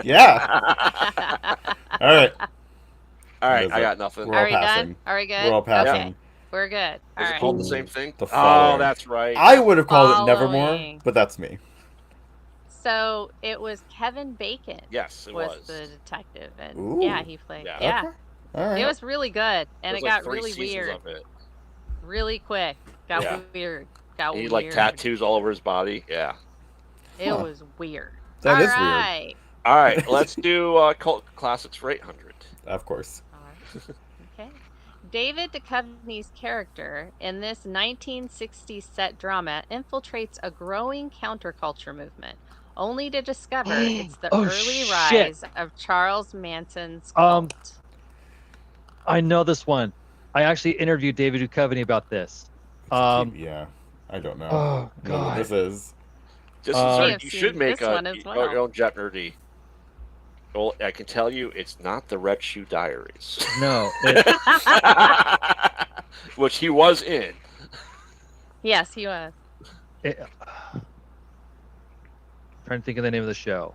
Yeah. All right. All right, What is I it? got nothing. We're Are all we passing. done? Are we good? We're all passing. Okay. We're good. All Is it right. called the same thing? The Oh, Following. that's right. I would have called it Nevermore, Following. but that's me. So it was Kevin Bacon Yes, it was was. the detective, and Ooh. yeah, he played. Yeah. Yeah, Okay. All right. it was really good, and There's it like got 3 really seasons weird, of it. really quick. Got Yeah. weird. Got He weird. like tattoos all over his body. Yeah. It Huh. was weird. That All is weird. right. All right, let's do cult classics for 800. Of course. All right. Okay. David Duchovny's character in this 1960s set drama infiltrates a growing counterculture movement, only to discover it's the Oh, early shit. rise of Charles Manson's cult. I know this one. I actually interviewed David Duchovny about this. Yeah. I don't know. Oh, I know what God. this is. Just Uh, We you have should seen make this one as well. your own Jeop-NERDy. Well, I can tell you, it's not the Red Shoe Diaries, No. which he was in. Yes, he was. Trying to think of the name of the show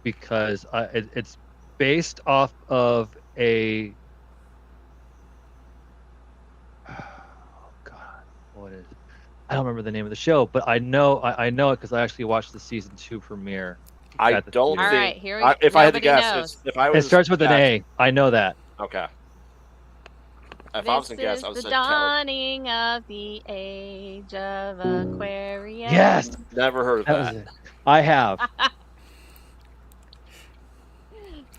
because it's based off of a. Oh God, what is? I don't remember the name of the show, but I know it because I actually watched the season 2 premiere. I at the don't theater. All right, think. here we go. If I had to Nobody guess, knows. if I was It starts with an guess- A. I know that. Okay. If I was This to guess, is I would the say dawning of the age of Aquarius. Yes, Never heard of that was that. it. I have.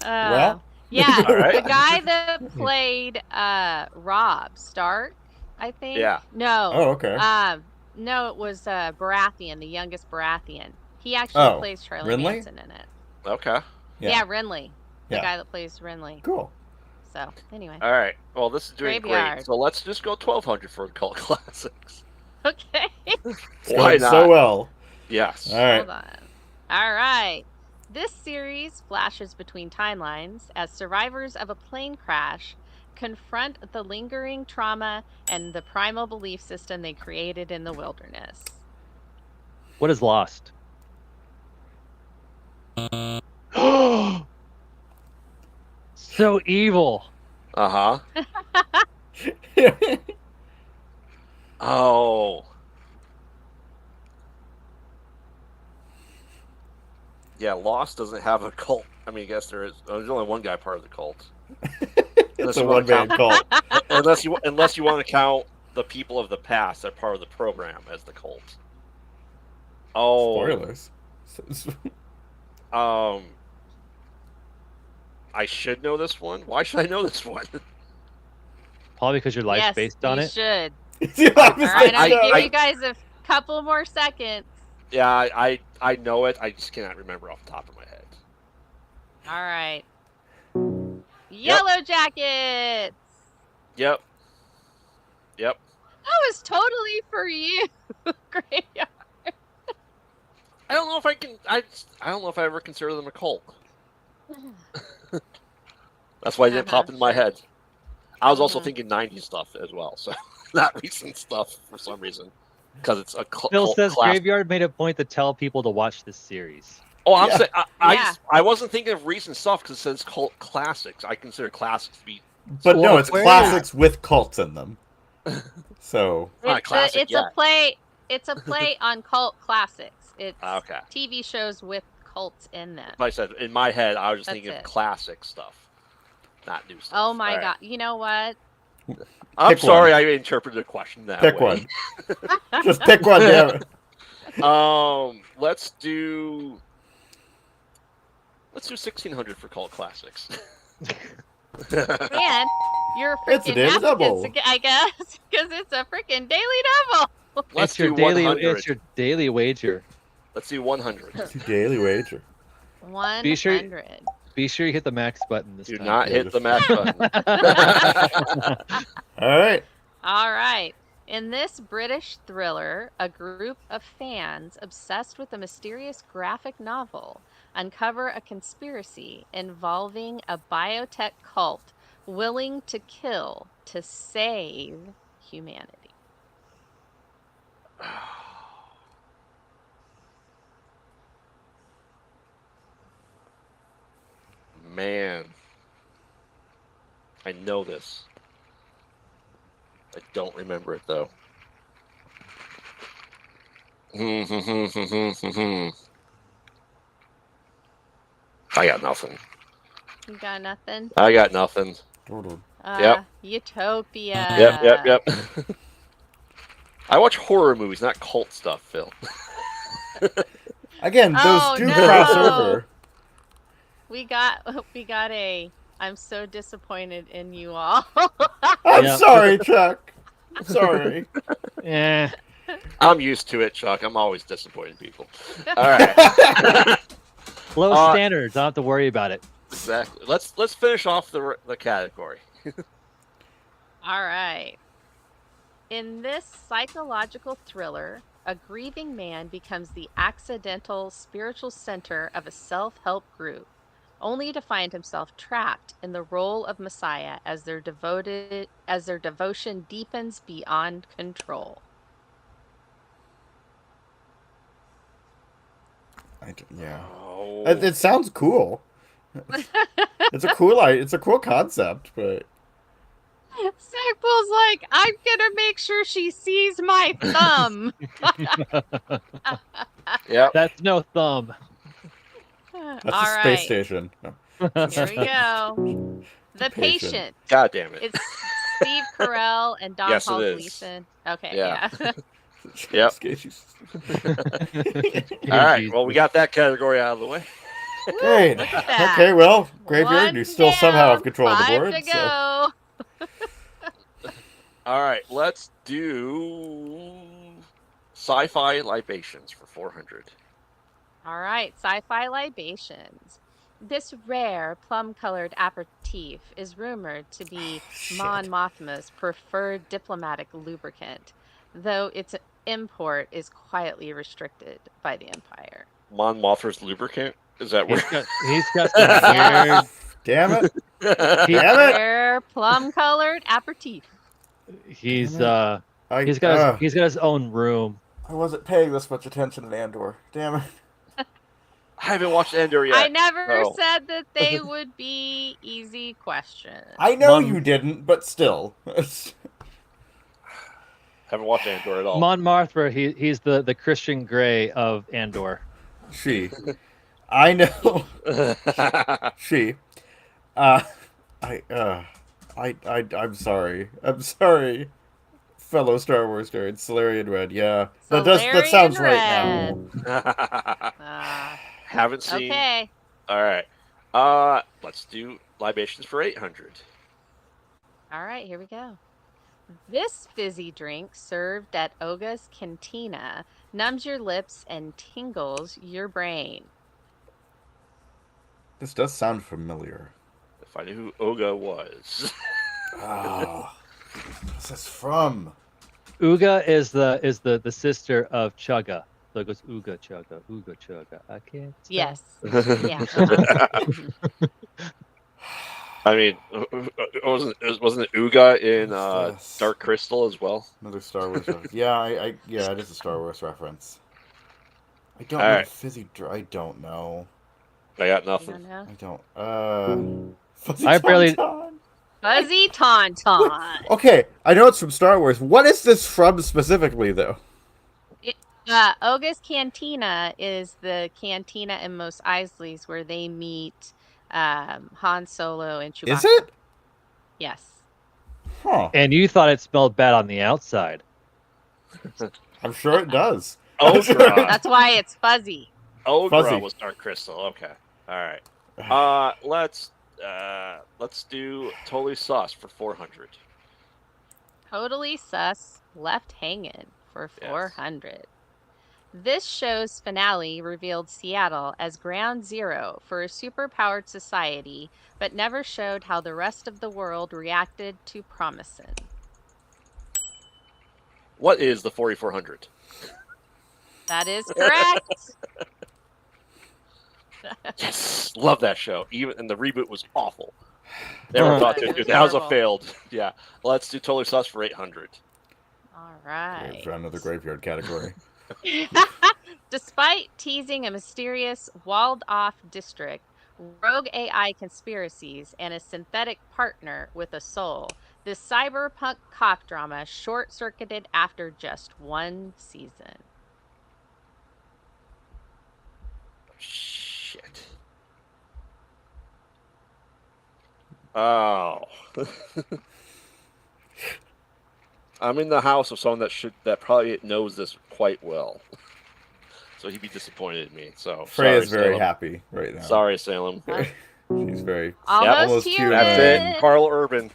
Well. Yeah, All right. the guy that played Rob Stark, I think. Yeah. No. Oh, okay. No, it was Baratheon, the youngest Baratheon. He actually Oh, plays Charlie Renly? Manson in it. Okay. Yeah, Renly. The Yeah. guy that plays Renly. Cool. So, anyway. All right. Well, this is doing Graveyard. great. So let's just go 1,200 for cult classics. Okay. It's Why going not? so well. Yes. All right. Hold on. All right. This series flashes between timelines as survivors of a plane crash confront the lingering trauma and the primal belief system they created in the wilderness. What is Lost? So evil. Uh-huh. Oh. Yeah, Lost doesn't have a cult. I mean, I guess there is. There's only one guy part of the cult. It's a one-man cult. Unless you want to count the people of the past that are part of the program as the cult. Oh. Spoilers. I should know this one. Why should I know this one? Probably because your life's Yes, based on you it. should. All All right, I'll give you guys a couple more seconds. Yeah, I know it. I just cannot remember off the top of my head. All right. Yellow Jackets. Yep. That was totally for you. Graveyard. I don't know if I can. I don't know if I ever consider them a cult. That's why it didn't pop in my head. I was also thinking 90s stuff as well, so not recent stuff for some reason, because it's a cult. Phil says classic. Graveyard made a point to tell people to watch this series. Oh, I'm saying Yeah. I wasn't thinking of recent stuff because it says cult classics. I consider classics to be. But no, Well, it's where classics with cults in them. So Not classic It's yet. a play. It's a play on cult classics. It's Okay. TV shows with cults in them. Like I said, in my head, I was just That's thinking it. of classic stuff, not new stuff. Oh my All right. god! You know what? I'm Pick sorry one. I interpreted the question that pick way. one. Just pick one, damn it. Let's do 1600 for cult classics. Man, you're a It's a freaking daily double. masochist, I guess, because it's a freaking daily double. Let's It's your do daily. 100. It's your daily wager. Let's do 100. It's a daily wager. 100. Be sure you hit the max button this Do time. not hit the max button. All right. All right. In this British thriller, a group of fans obsessed with a mysterious graphic novel uncover a conspiracy involving a biotech cult willing to kill to save humanity. Man. I know this. I don't remember it though. I got nothing. You got nothing? I got nothing. Yep. Utopia. Yep. I watch horror movies, not cult stuff, Phil. Again, those Oh, do no. cross over. We got a. I'm so disappointed in you all. I'm Yeah. sorry, Chuck. I'm sorry. Yeah. I'm used to it, Chuck. I'm always disappointing people. All right. Low standards. Don't have to worry about it. Exactly. Let's finish off the category. All right. In this psychological thriller, a grieving man becomes the accidental spiritual center of a self-help group, only to find himself trapped in the role of Messiah as their devotion deepens beyond control. Yeah. Oh. It sounds cool. It's a cool concept, but Sackbull's like, I'm gonna make sure she sees my thumb. Yep. That's no thumb. that's All a space right, station. here we go. The Patient. God damn it. It's Steve Carell and Don Yes, Paul it is. Gleason. Okay, Yeah. yeah. Yep. All right. Jeez. Well, we got that category out of the way. Great. Look at that. Okay, well, Graveyard, One you still somehow have down, control of the 5 board. to So. go. All right. Let's do sci-fi libations for 400. All right, Sci-Fi Libations. This rare plum-colored aperitif is rumored to be Mon Mothma's preferred diplomatic lubricant. though its import is quietly restricted by the Empire. Mon Mothra's lubricant? Is that where? He's got some weird. Yes. Damn it! He, Damn it! Their plum-colored aperitif. he's Damn it. he's got his own room. I wasn't paying this much attention to Andor. Damn it. I haven't watched Andor yet. I never so- said that they would be easy questions. I know Mon- you didn't, but still. Haven't watched Andor at all. Mon Mothra, he's the Christian Grey of Andor. She. I know. She. I'm sorry. I'm sorry. Fellow Star Wars nerds, Solarian Red, yeah. That sounds right now. Ah, Haven't seen. okay. All right. Let's do libations for 800. All right, here we go. This fizzy drink served at Oga's Cantina numbs your lips and tingles your brain. This does sound familiar. If I knew who Oga was. Ah. What's this from? Uga is the sister of Chugga. So it goes Uga Chugga. I can't. stop. Yes. Yeah. I mean, wasn't it Uga in Yes. Dark Crystal as well? Another Star Wars reference. Yeah, yeah, it is a Star Wars reference. I don't All know. right. Fizzy I don't know. I got You nothing. don't know? I don't. Fuzzy I barely- Tauntaun. Fuzzy Tauntaun. Okay, I know it's from Star Wars. What is this from specifically, though? Oga's Cantina is the cantina in Mos Eisley's where they meet Han Solo and Chewbacca. Is it? Yes. Huh. And you thought it smelled bad on the outside. I'm sure it does. Ogra. That's why it's fuzzy. Ogra Fuzzy. was Dark Crystal. Okay. All right. Let's do Totally Sauce for 400. Totally sus, left hanging for Yes. 400. This show's finale revealed Seattle as ground zero for a superpowered society, but never showed how the rest of the world reacted to promising. What is the 4400? That is correct. Yes, love that show. And the reboot was awful. Never thought It to do was that. Was a horrible. failed. Yeah. Let's do Totally Sauce for 800. All right. For another graveyard category. Despite teasing a mysterious walled-off district, rogue AI conspiracies, and a synthetic partner with a soul, this cyberpunk cop drama short-circuited after just one season. Shit. Oh. I'm in the house of someone that probably knows this quite well. So he'd be disappointed in me. So Freya is sorry, very Salem. happy right now. Sorry, Salem. She's very. Almost almost human. human. That's it. Carl Urban.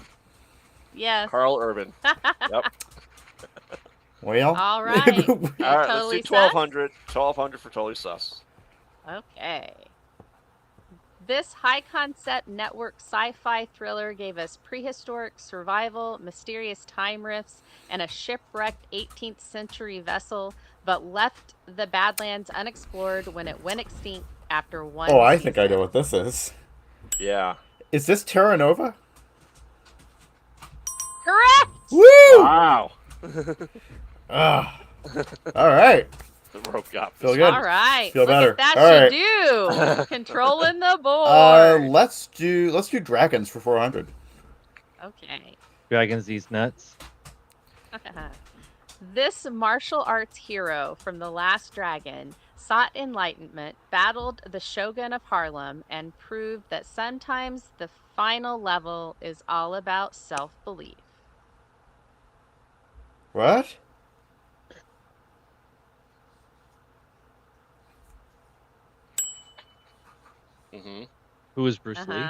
Yes. Carl Urban. Yep. Well. All right. All right, Totally let's do 1200. 1200 for Totally Sus. Okay. This high-concept network sci-fi thriller gave us prehistoric survival, mysterious time rifts, and a shipwrecked 18th century vessel, but left the Badlands unexplored when it went extinct after one Oh, I season. think I know what this is. Yeah. Is this Terra Nova? Correct! Woo! Wow. Ah. All right. The rope got Feel me. good. All right. Feel Look better. at that, All you do. Controlling the board. Let's do dragons for 400. Okay. Dragons these nuts. This martial arts hero from The Last Dragon sought enlightenment, battled the Shogun of Harlem, and proved that sometimes the final level is all about self-belief. What? Mm-hmm. Who is Bruce Lee?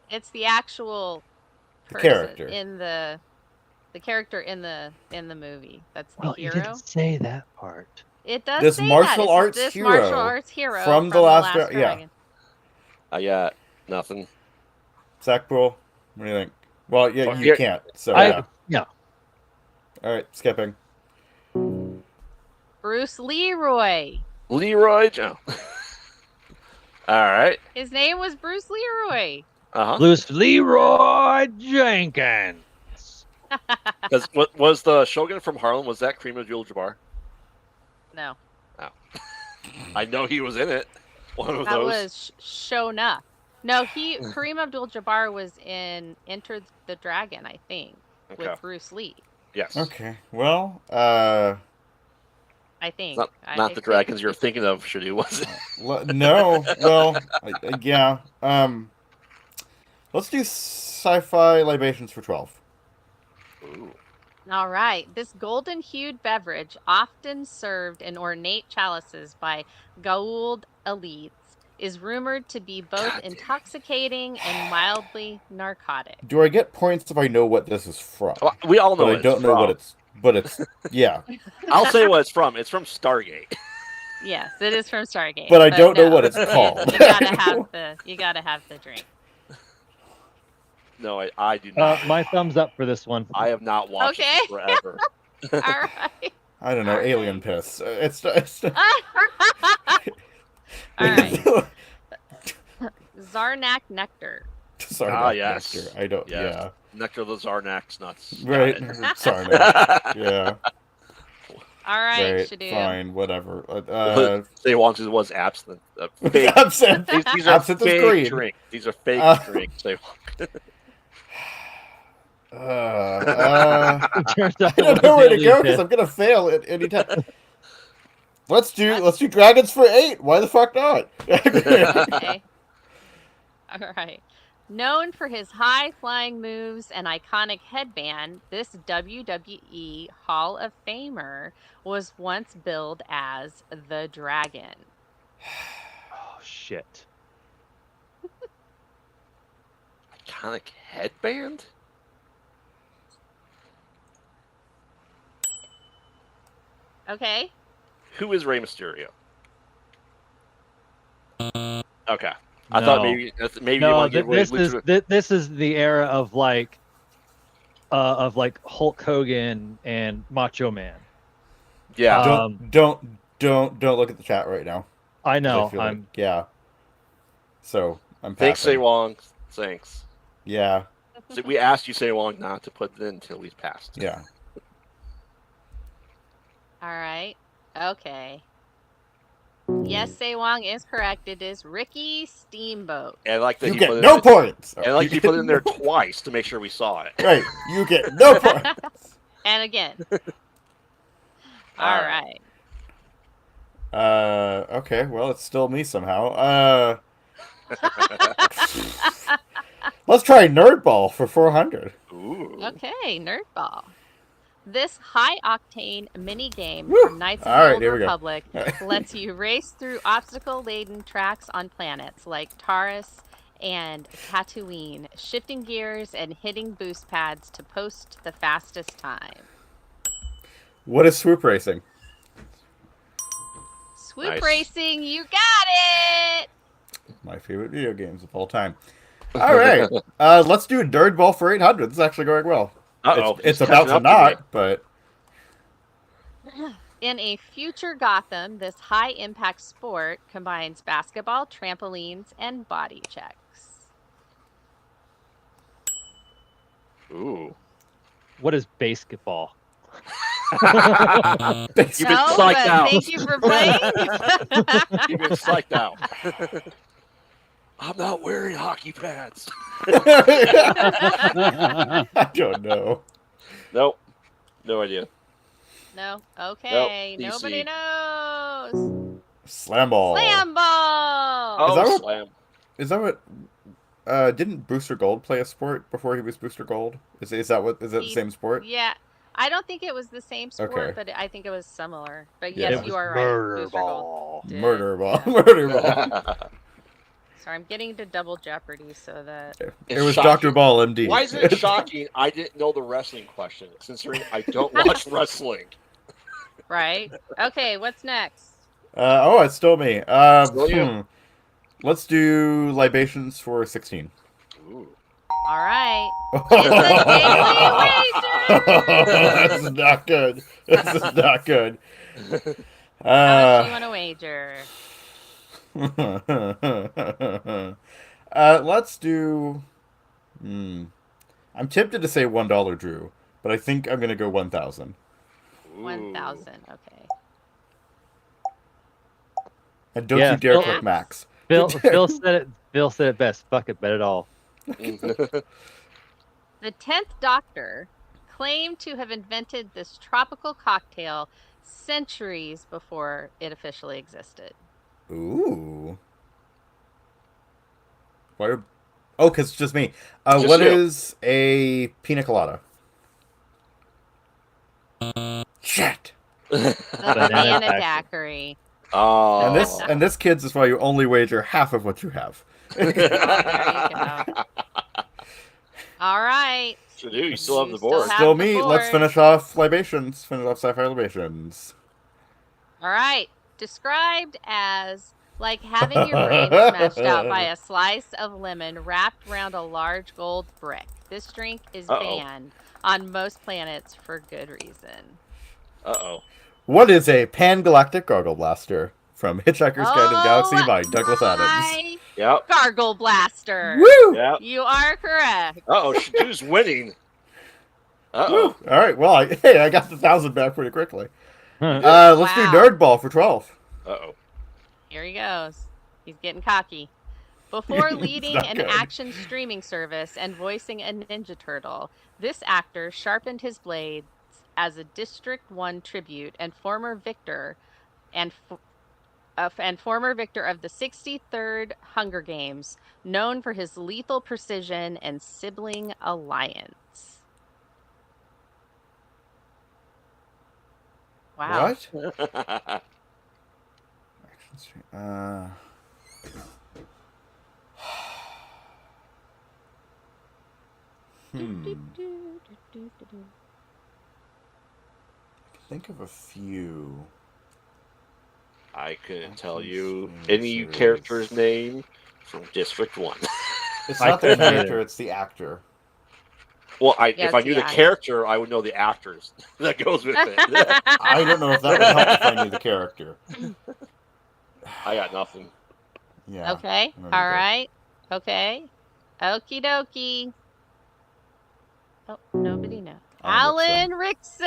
It's the actual The person character. in the character in the movie. That's the Well, you hero. didn't say that part. It does This say martial that. arts This hero martial arts hero from The Last yeah. Dragon. I got nothing. Zach Poole, what do you think? Well, yeah, Fuck you yeah. can't. So Yeah. All right, skipping. Bruce Leroy. Leroy Jones. All right. His name was Bruce Leroy. Bruce Leroy Jenkins. Because what was the Shogun from Harlem? Was that Kareem Abdul-Jabbar? No, I know he was in it. One of that those. was Shona. No, Kareem Abdul-Jabbar was in Enter the Dragon, I think, Okay. with Bruce Lee. Yes. Okay. Well, I think. Not the dragons you're thinking of, Shadu, was it? no. Well, yeah. Let's do sci-fi libations for 12. Ooh. All right. This golden-hued beverage, often served in ornate chalices by Goa'uld elites, is rumored to be both intoxicating and mildly narcotic. Do I get points if I know what this is from? Well, we all know But I what don't it's know from. what it's. But it's yeah. I'll say what it's from. It's from Stargate. Yes, it is from Stargate. But I don't know no, what it's called. You gotta have the drink. No, I do not. My thumbs up for this one. I have not watched Okay. it forever. All right. I don't know. All right. Alien piss. It's All right. Zarnak nectar. Sorry. Ah, about yes. Nectar. I don't. Yes. Yeah. Nectar of the Zarnax nuts. Got Right. it. Sorry. Yeah. All right, Right. Shadu. Fine. Whatever. They wanted was absent. Fake. Absinthe. These are Absinthe is fake green. drinks. These are fake drinks. They Turns out I don't know where to go because I'm gonna fail at any time. Let's do dragons for 8. Why the fuck not? Okay. All right. Known for his high-flying moves and iconic headband, this WWE Hall of Famer was once billed as the Dragon. Oh shit. iconic headband. Okay. Who is Rey Mysterio? Okay. I thought maybe you No, want to give away this is the era of like Hulk Hogan and Macho Man. Yeah. Don't look at the chat right now. I know. I feel yeah. So I'm Thanks, passing. Say Wong. Thanks. Yeah. So we asked you, Say Wong, not to put it in until we passed. Yeah. All right. Okay. Yes, Sewong is correct. It is Ricky Steamboat. And I like that You he get put it no in, points. and I like he put it in there twice to make sure we saw it. Right. You get no points. And again. All right. Okay. Well, it's still me somehow. Let's try Nerdball for 400. Ooh. Okay, Nerdball. This high-octane mini-game Woo! from Knights of All the right, Old here we go. Republic lets you race through obstacle-laden tracks on planets like Taurus and Tatooine, shifting gears and hitting boost pads to post the fastest time. What is swoop racing? Swoop Nice. Racing, you got it! My favorite video games of all time. All right. Let's do Nerdball for 800. This is actually going well. Uh-oh. It's He's about catching to up with me. not, but In a future Gotham, this high-impact sport combines basketball, trampolines, and body checks. Ooh. What is basketball? You've been No, psyched but out. thank you for playing. You've been psyched out. I'm not wearing hockey pads. I don't know. Nope. No idea. No? Okay. Nope, DC. Nobody knows. Slam ball. Slam ball! Oh, that what- slam. Is that what? Didn't Booster Gold play a sport before he was Booster Gold? Is that the same sport? Yeah. I don't think it was the same sport, Okay. but I think it was similar. But Yeah. yes, It you was are right. murder Booster Gold ball. did. Murder ball. Murder ball. Sorry, I'm getting to double Jeopardy so that... It It's was shocking. Dr. Ball, MD. Why is it shocking I didn't know the wrestling question, considering I don't watch wrestling? Right? Okay, what's next? It's still me. Still you. Let's do libations for 16. Ooh. All right. It's a daily wager. This is not good. This is not good. How much do you want to wager? Let's do. I'm tempted to say $1, Drew, but I think I'm gonna go 1,000. 1,000. Okay. And don't Yeah, you dare Phil- click Max. Phil said it. Phil said it best. Fuck it, bet it all. The 10th Doctor claimed to have invented this tropical cocktail centuries before it officially existed. Ooh. Why? Oh, because it's just me. Just What you. is a pina colada? Shit. The Banana banana daiquiri. daiquiri. Oh. And this, kids, is why you only wager half of what you have. Oh, there you go. All right. Sure do. You still have the You still board. have- Still the me. Let's board. finish off libations. Finish off sci-fi libations. All right. Described as like having your brain smashed out by a slice of lemon wrapped around a large gold brick. This drink is Uh-oh. banned on most planets for good reason. Uh-oh. What is a pan-galactic gargle blaster from Hitchhiker's Guide to the Galaxy by Douglas Adams? my Yep. Gargle blaster. Woo! Yep. You are correct. Uh-oh. Shadoo's winning. Woo! Uh-oh. All right. Well, I got the 1,000 back pretty quickly. Let's do Wow. Nerd Ball for 12. Uh-oh. Here he goes. He's getting cocky. Before It's leading not an good. action streaming service and voicing a Ninja Turtle, this actor sharpened his blades as a District 1 tribute and former victor former victor of the 63rd Hunger Games, known for his lethal precision and sibling alliance. Wow. What? Action stream. Think of a few. I couldn't Action tell you stream any series. character's name from District 1. It's I not the couldn't either. character, it's the actor. Well, Yeah, if I it's knew the the actor. character, I would know the actors that goes with it. I don't know if that would help if I knew the character. I got nothing. Yeah. Okay. I'm All gonna go. right. Okay. Okie dokie. Oh, nobody knows. Alan Alan Rickson.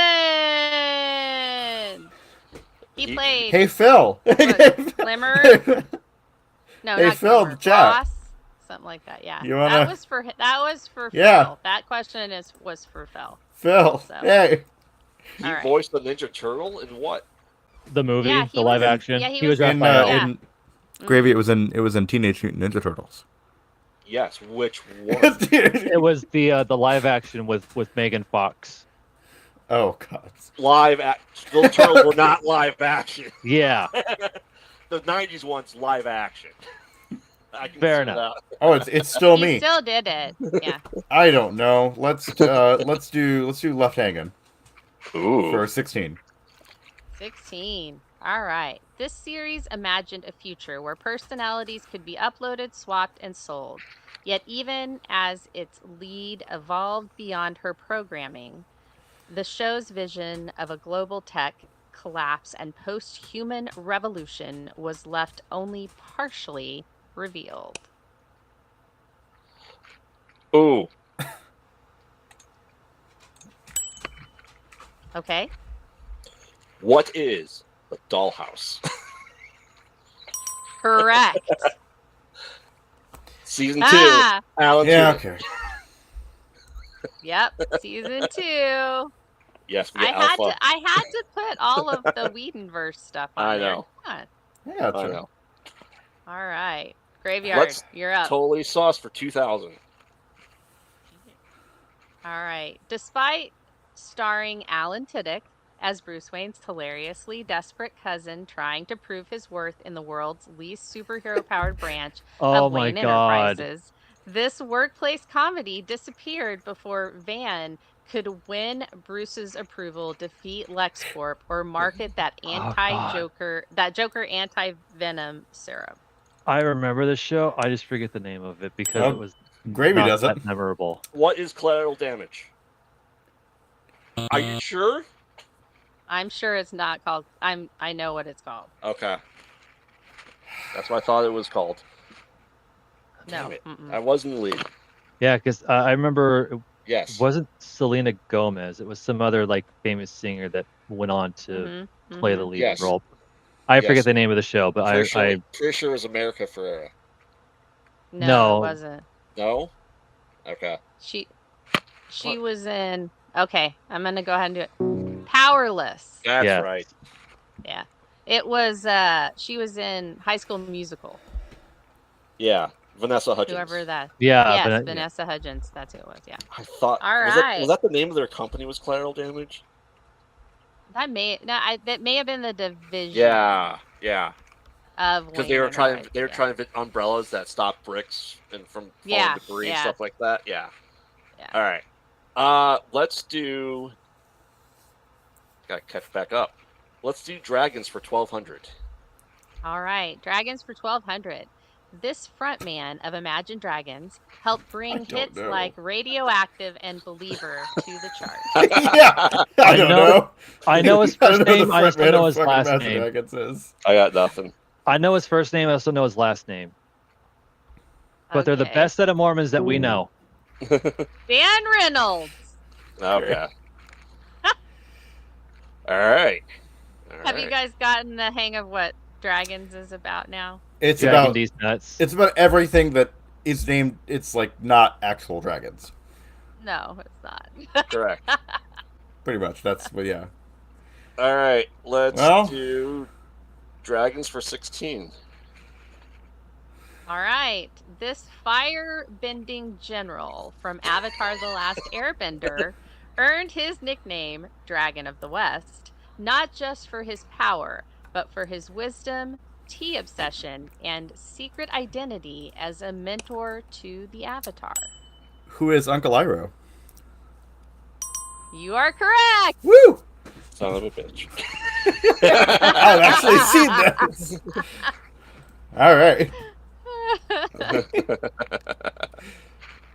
He played Hey, Phil! Glimmer. No, Hey, not Phil, Glimmer. the chat. Ross. Something like that. Yeah. You wanna- That was for Yeah. Phil. That question was for Phil. Phil, So. hey! He All right. voiced the Ninja Turtle in what? The movie, Yeah, he the live was- action. yeah, he he was was In, Raphael. Yeah. in Gravy, it was in Teenage Mutant Ninja Turtles. Yes, which one? It was the live action with Megan Fox. Oh God! Those turtles were not live action. Yeah, The 90s one's live action. I can Fair see enough. that. Oh, it's still He me. still did it. Yeah. I don't know. Let's do Left Hanging Ooh. for 16. 16. All right. This series imagined a future where personalities could be uploaded, swapped, and sold. Yet, even as its lead evolved beyond her programming, the show's vision of a global tech collapse and post-human revolution was left only partially revealed. Ooh. Okay? What is the dollhouse? Correct. Season 2. Ah, Alan Yeah. Tudyk. Okay. yep. Season 2. Yes, we I get had Alpha. to put all of the Whedonverse stuff on I there. know. Come on. Yeah. I know. All right. Graveyard, Let's you're up. Totally sauce for 2,000. All right. Despite starring Alan Tudyk as Bruce Wayne's hilariously desperate cousin trying to prove his worth in the world's least superhero-powered branch Oh of my Wayne god. Enterprises, this workplace comedy disappeared before Van could win Bruce's approval, defeat LexCorp, or market that Joker anti-venom serum. I remember the show. I just forget the name of it because Oh. it was Gravy not does that it. memorable. What is collateral damage? Are you sure? I'm sure it's not called. I know what it's called. Okay. That's what I thought it was called. No. Damn it. Mm-mm. I was in the lead. Yeah, because I remember it Yes. wasn't Selena Gomez. It was some other like famous singer that went on to play the lead Yes. role. I forget Yes. the name of the show, but Pretty sure, I pretty sure it was America Ferrera. No, No. it wasn't. No? Okay. She What? was in. Okay, I'm gonna go ahead and do it. Powerless. That's yeah. right. Yeah, it was. She was in High School Musical. Yeah. Vanessa Hudgens. Whoever that. Yeah, Yes, but, Vanessa Hudgens. That's who it was. Yeah. I thought. All was right. that the name of their company? Was Collateral Damage? That may that may have been the division. Yeah. Yeah. Of Because they were Wayne trying. Enterprise, They were yeah. trying to fit umbrellas that stop bricks and from falling Yeah, debris and yeah. stuff like that. Yeah. Yeah. All right. Let's do. Gotta catch back up. Let's do dragons for 1,200. All right, Dragons for 1,200. This frontman of Imagine Dragons helped bring don't hits know. like Radioactive and Believer to the chart. Yeah, I don't know. I know his I don't first know the name. I just front don't know man his of fucking last Imagine name. Dragons is. I got nothing. I know his first name. I also know his last name. But they're the Okay. best set of Mormons that we know. Dan Reynolds. Okay. All right. Have you guys gotten the hang of what Dragons is about now? It's Dragon about D's nuts. it's about everything that is named. It's like not actual dragons. No, it's not. Correct. Pretty much. That's what. Yeah. All right. Let's Well. do dragons for 16. All right. This fire-bending general from Avatar: The Last Airbender earned his nickname Dragon of the West, not just for his power, but for his wisdom, tea obsession, and secret identity as a mentor to the Avatar. Who is Uncle Iroh? You are correct. Woo! Son of a bitch. I've actually seen this. All right.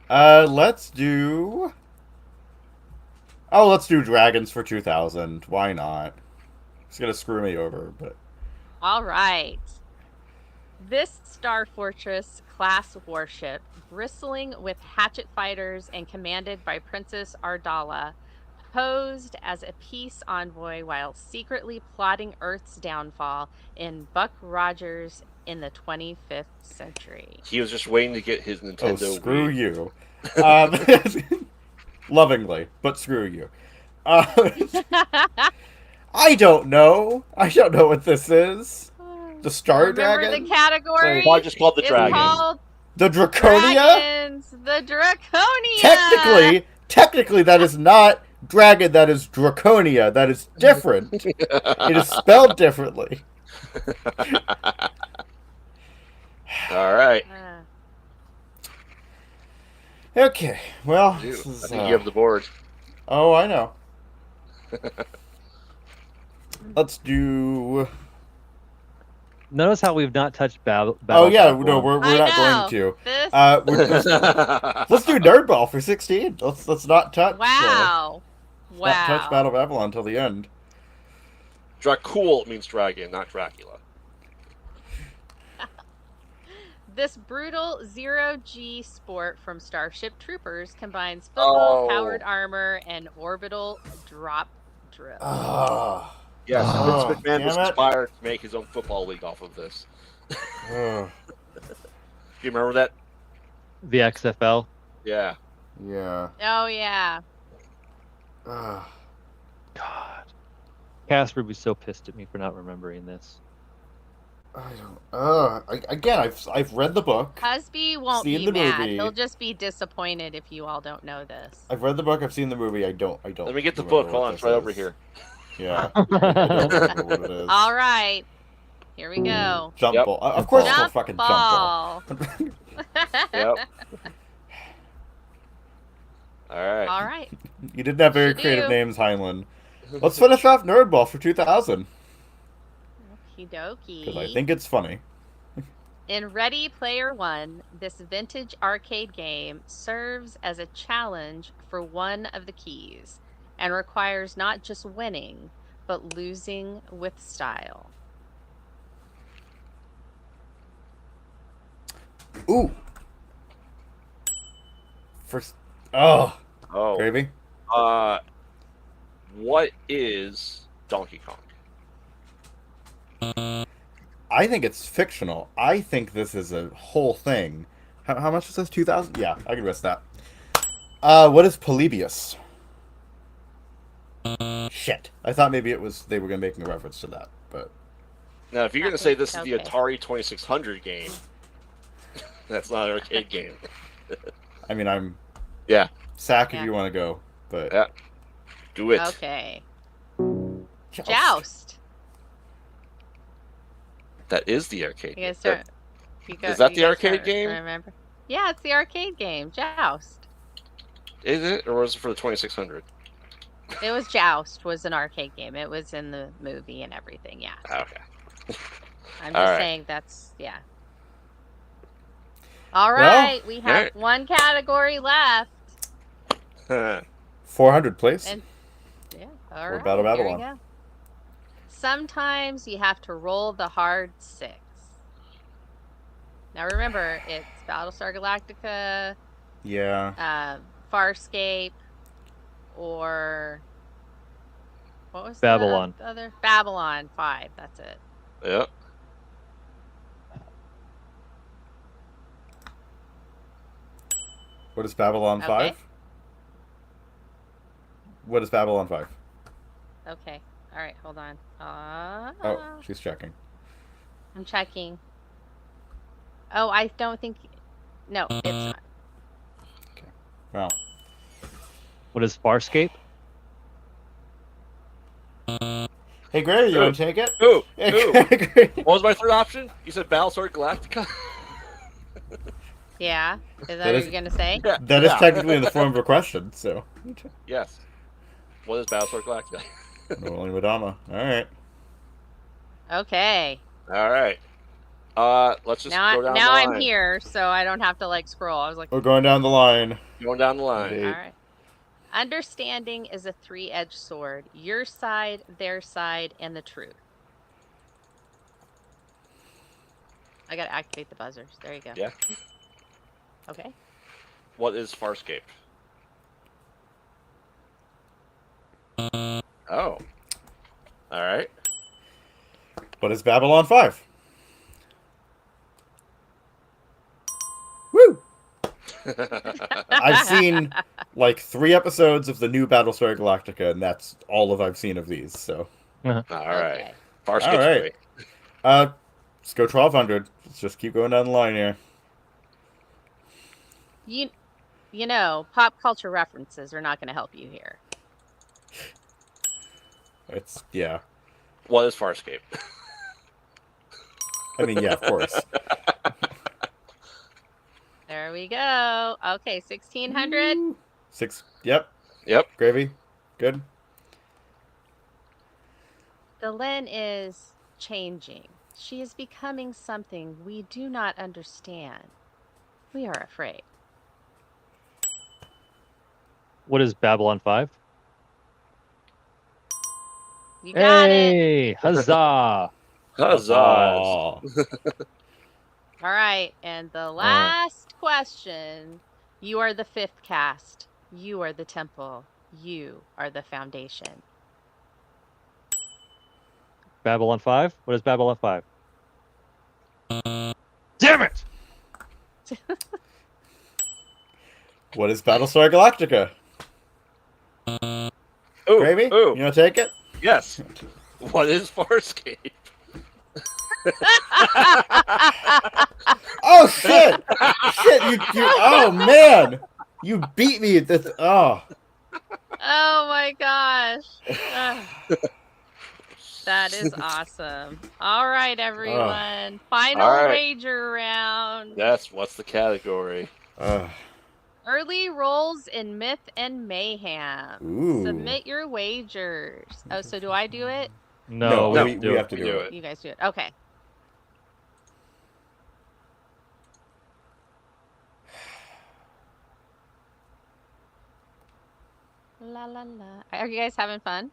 Let's do. Oh, let's do dragons for 2,000. Why not? It's gonna screw me over, but. All right. This Star Fortress class warship, bristling with hatchet fighters and commanded by Princess Ardala, posed as a peace envoy while secretly plotting Earth's downfall in Buck Rogers in the 25th century. He was just waiting to get his Nintendo. Oh, screw Wii. you. Lovingly, but screw you. I don't know. I don't know what this is. The Star Remember Dragon? the category? Why just called the It's dragon? called The Draconia? Dragons. The Draconia. Technically, that is not dragon. That is Draconia. That is different. It is spelled differently. All right. Okay. Well, You. this is, I think you have the board. Oh, I know. Let's do. Notice how we've not touched Battle. Oh yeah, Babylon. no, we're I not know. going to. This. Let's do Nerdball for 16. Let's not touch. Wow. Not touch Battle of Babylon until the end. Dracul means dragon, not Dracula. This brutal zero-G sport from Starship Troopers combines football, powered armor, and orbital drop drill. Ah. Yes, Oh, Vince McMahon was damn it. inspired to make his own football league off of this. Ugh. Do you remember that? The XFL. Yeah. Yeah. Oh, yeah. Ugh. God. Casper would be so pissed at me for not remembering this. I don't. Again, I've read the book. Husby won't Seen be the mad. movie. He'll just be disappointed if you all don't know this. I've read the book. I've seen the movie. I don't. Let me get the remember book. what Hold on, this it's right over is. here. Yeah. I don't remember what it is. All right. Here we go. Jump Yep. ball. Of course, it's Jump a fucking jump ball. ball. Yep. All right. All right. You didn't have very Should creative do. names, Heinlein. Let's finish off Nerdball for 2,000 Okie dokie. because I think it's funny. In Ready Player One, this vintage arcade game serves as a challenge for one of the keys and requires not just winning, but losing with style. Ooh. First. Oh. Oh. Gravy. What is Donkey Kong? I think it's fictional. I think this is a whole thing. How much is this? 2,000? Yeah, I can risk that. What is Polybius? Shit. I thought maybe it was they were gonna make a reference to that, but Now, if you're going to say this is the Okay. Atari 2600 game, that's not an arcade game. I mean I'm Yeah, sack if Yeah. you want to go, but yeah. Do it. Okay. Joust. Joust. That is the arcade You game. guys start. You Is that you the guys arcade start- game? Remember? Yeah, it's the arcade game. Joust. Is it? Or was it for the 2600? It was Joust. Was an arcade game. It was in the movie and everything. Yeah. Okay. I'm All just right. saying that's yeah. All Well, right, we have alright. one category left. 400, please. And yeah, all Or right. Battle here we Babylon. go. Sometimes you have to roll the hard 6. Now remember, it's Battlestar Galactica, Yeah. Farscape, or what was Babylon. the other? Babylon 5. That's it. Yep. What is Babylon Okay. 5? What is Babylon 5? Okay. All right. Hold on. Oh, she's checking. I'm checking. Oh, I don't think. No, it's not. Well, What is Farscape? hey, Gray, you Ooh. want to take it? Ooh, Hey, ooh. Gray. What was my third option? You said Battlestar Galactica? Yeah. Is that, That what is- you're gonna say? Yeah. That is yeah. technically in the form of a question, so. Yes. What is Battlestar Galactica? Rolling Madama. Alright. Okay. All right. Let's just Now, go down now the I'm line. here, so I don't have to like scroll. I was like, We're going down the line. Going down the line. Indeed. all right. Understanding is a 3-edged sword. Your side, their side, and the truth. I gotta activate the buzzers. There you go. Yeah. Okay. What is Farscape? Oh. All right. What is Babylon 5? Woo! I've seen like 3 episodes of the new Battlestar Galactica, and that's all of I've seen of these, so. All right. Okay. Farscape's All right. great. Let's go 1200. Let's just keep going down the line here. You know, pop culture references are not going to help you here. It's, yeah. What is Farscape? I mean, yeah, of course. There we go. Okay, 1600. 6, yep. Yep. Gravy. Good. The Lin is changing. She is becoming something we do not understand. We are afraid. What is Babylon 5? You got it. Hey, huzzah! Huzzah. Aw. All right, and the last question. You are the 5th cast. You are the temple. You are the foundation. Babylon 5? What is Babylon 5? Damn it! What is Battlestar Galactica? Ooh, Gravy? ooh, You want to take it? yes. What is Farscape? Oh, shit! Shit, you, oh, man! You beat me at this, oh. Oh my gosh. Ugh. That is awesome. All right, everyone. Final All right. wager round. Yes. What's the category? Early rolls in Myth and Mayhem. Ooh. Submit your wagers. Oh, so do I do it? No, No, we we do have it. to do it. You guys do it. Okay. La la la. Are you guys having fun?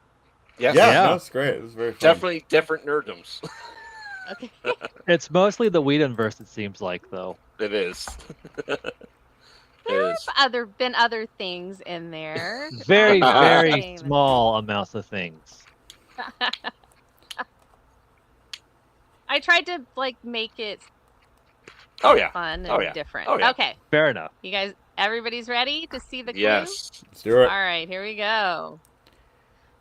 Yes. Yeah, Yeah. no, it's great. It was very fun. Definitely different nerddoms. Okay. It's mostly the Whedonverse, it seems like, though. It is. It There is. have been other things in there. Very, I'm not very saying that- small amounts of things. I tried to like make it Oh yeah. fun and Oh, yeah. different. Oh, yeah. Okay, Fair enough. you guys, everybody's ready to see the clue? Yes. Let's do it. All right, here we go.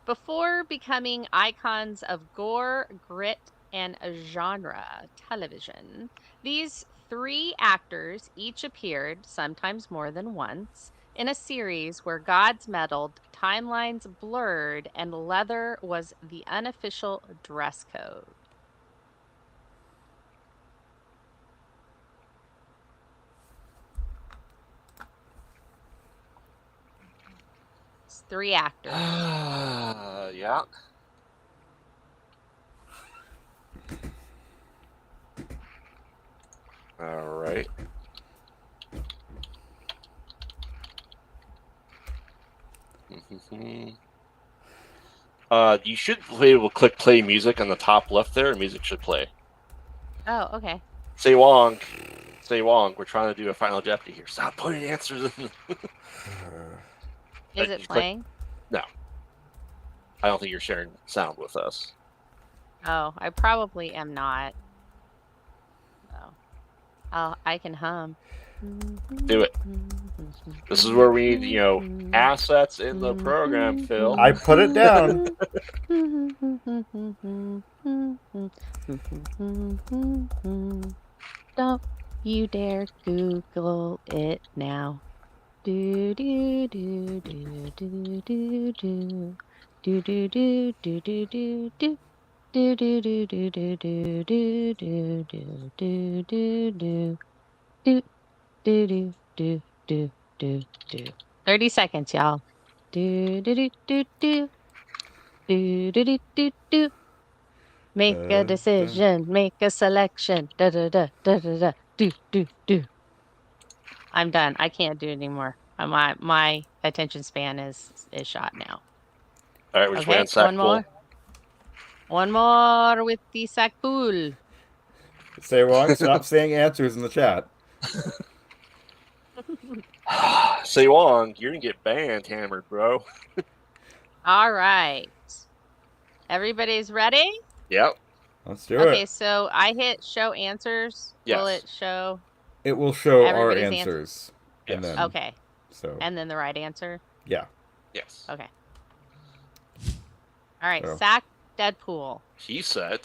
Before becoming icons of gore, grit, and genre television, these 3 actors each appeared, sometimes more than once, in a series where gods meddled, timelines blurred, and leather was the unofficial dress code. It's 3 actors. Yeah. All right. You should be able to click play music on the top left there, and music should play. Oh, okay. Say Wong. Say Wong. We're trying to do a Final Jeopardy here. Stop putting answers in. Is it Click- playing? I don't think you're sharing sound with us. Oh, I probably am not. Oh, I can hum. Do it. This is where we need, assets in the program, Phil. I put it down. Don't you dare Google it now. Do do do do do do do do do do do do do do. Do do do do do do do do do do do do do do do do do do. 30 seconds, y'all. Do do do do do do do do do do. Make a decision, make a selection. Da da da da da da. Do do do. I'm done. I can't do it anymore. My attention span is shot now. All right, we're just Okay, waiting on Sack one more. One more with the sack pool. Say Wong, stop saying answers in the chat. Say Wong, you're gonna get banned, hammered, bro. All right. Everybody's ready? Yep. Let's do Okay, it. so I hit show answers. Will Yes. it show? It will show our Everybody's answers. And Yes. then, Okay. so, And then the right answer? yeah. Yes. Okay. All right, So. sack Deadpool. He said.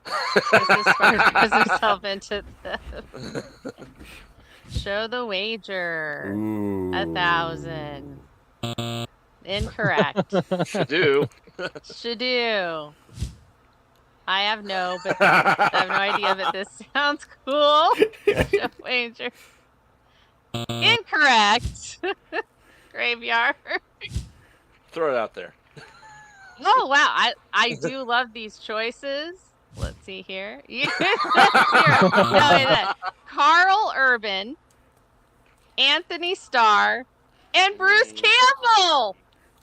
Puts himself into the show the wager. Ooh. 1,000. Incorrect. Should do. Should do. I have no idea, but this sounds cool. Show wager. Incorrect. Graveyard. Throw it out there. Oh wow, I do love these choices. Let's see here. Here. No, wait, that. Carl Urban, Anthony Starr, and Bruce Campbell.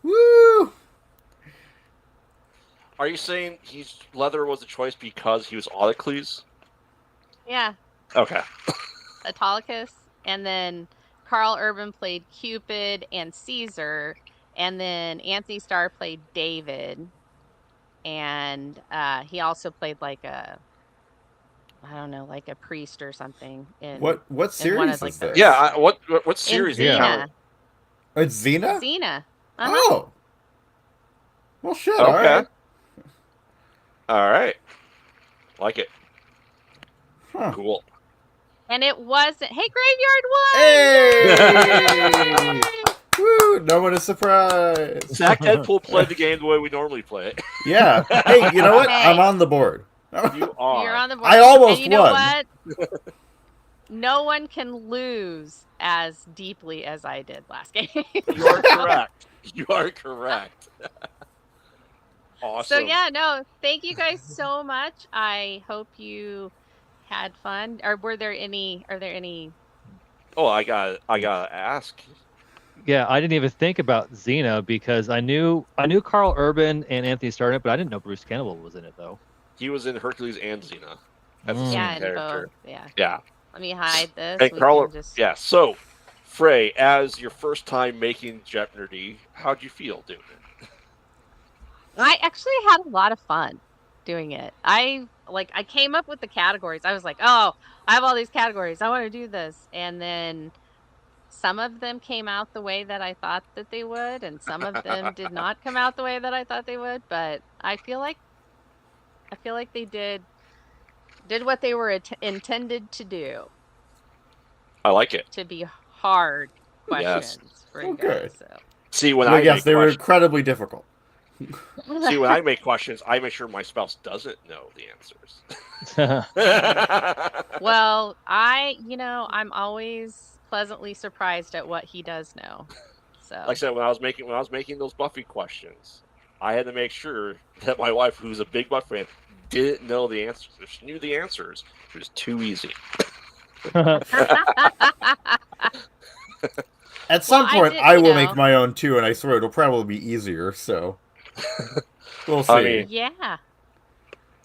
Woo! Are you saying leather was a choice because he was Autocles? Yeah, Okay. Autolycus, and then Carl Urban played Cupid and Caesar, and then Anthony Starr played David, and he also played like a, I don't know, like a priest or something. In What in one series of, like, is the- this? Yeah. What in series? Yeah. Xena. It's Xena? Xena. Uh-huh. Oh! Well, shit, Okay. alright. All right. Like it. Huh. Cool. And it wasn't. Hey, Graveyard won! Hey! Woo! No one is surprised. Zach Deadpool played the game the way we normally play it. Yeah. Hey, you know what? Hey. I'm on the board. You are. You're on the board. I almost and you know won. what? No one can lose as deeply as I did last game. You are correct. You are correct. Awesome. So yeah, no, thank you guys so much. I hope you had fun. Or are there any Oh, I gotta ask. Yeah, I didn't even think about Xena because I knew Carl Urban and Anthony Starr in it, but I didn't know Bruce Campbell was in it though. He was in Hercules and Xena as the Mm. same Yeah, and character. both. Yeah. Yeah. Let me hide this. And We Carl, can just. yeah. So, Frey, as your first time making Jeopardy, how'd you feel doing it? I actually had a lot of fun doing it. I came up with the categories. I was like, "Oh, I have all these categories. I want to do this." And then some of them came out the way that I thought that they would, and some of them did not come out the way that I thought they would, but I feel like they did what they were intended to do, I like it. to be hard Yes. questions for you Okay. guys. So. See, when Well, I yes, make they were questions, incredibly difficult. see when I make questions, I make sure my spouse doesn't know the answers. Well, I'm always pleasantly surprised at what he does know. So. Like I said, when I was making those Buffy questions, I had to make sure that my wife, who's a big Buffy fan, didn't know the answers. If she knew the answers, it was too easy. At some Well, point, did, I will make my own too, and I swear it'll probably be easier. So we'll see. I mean, Yeah.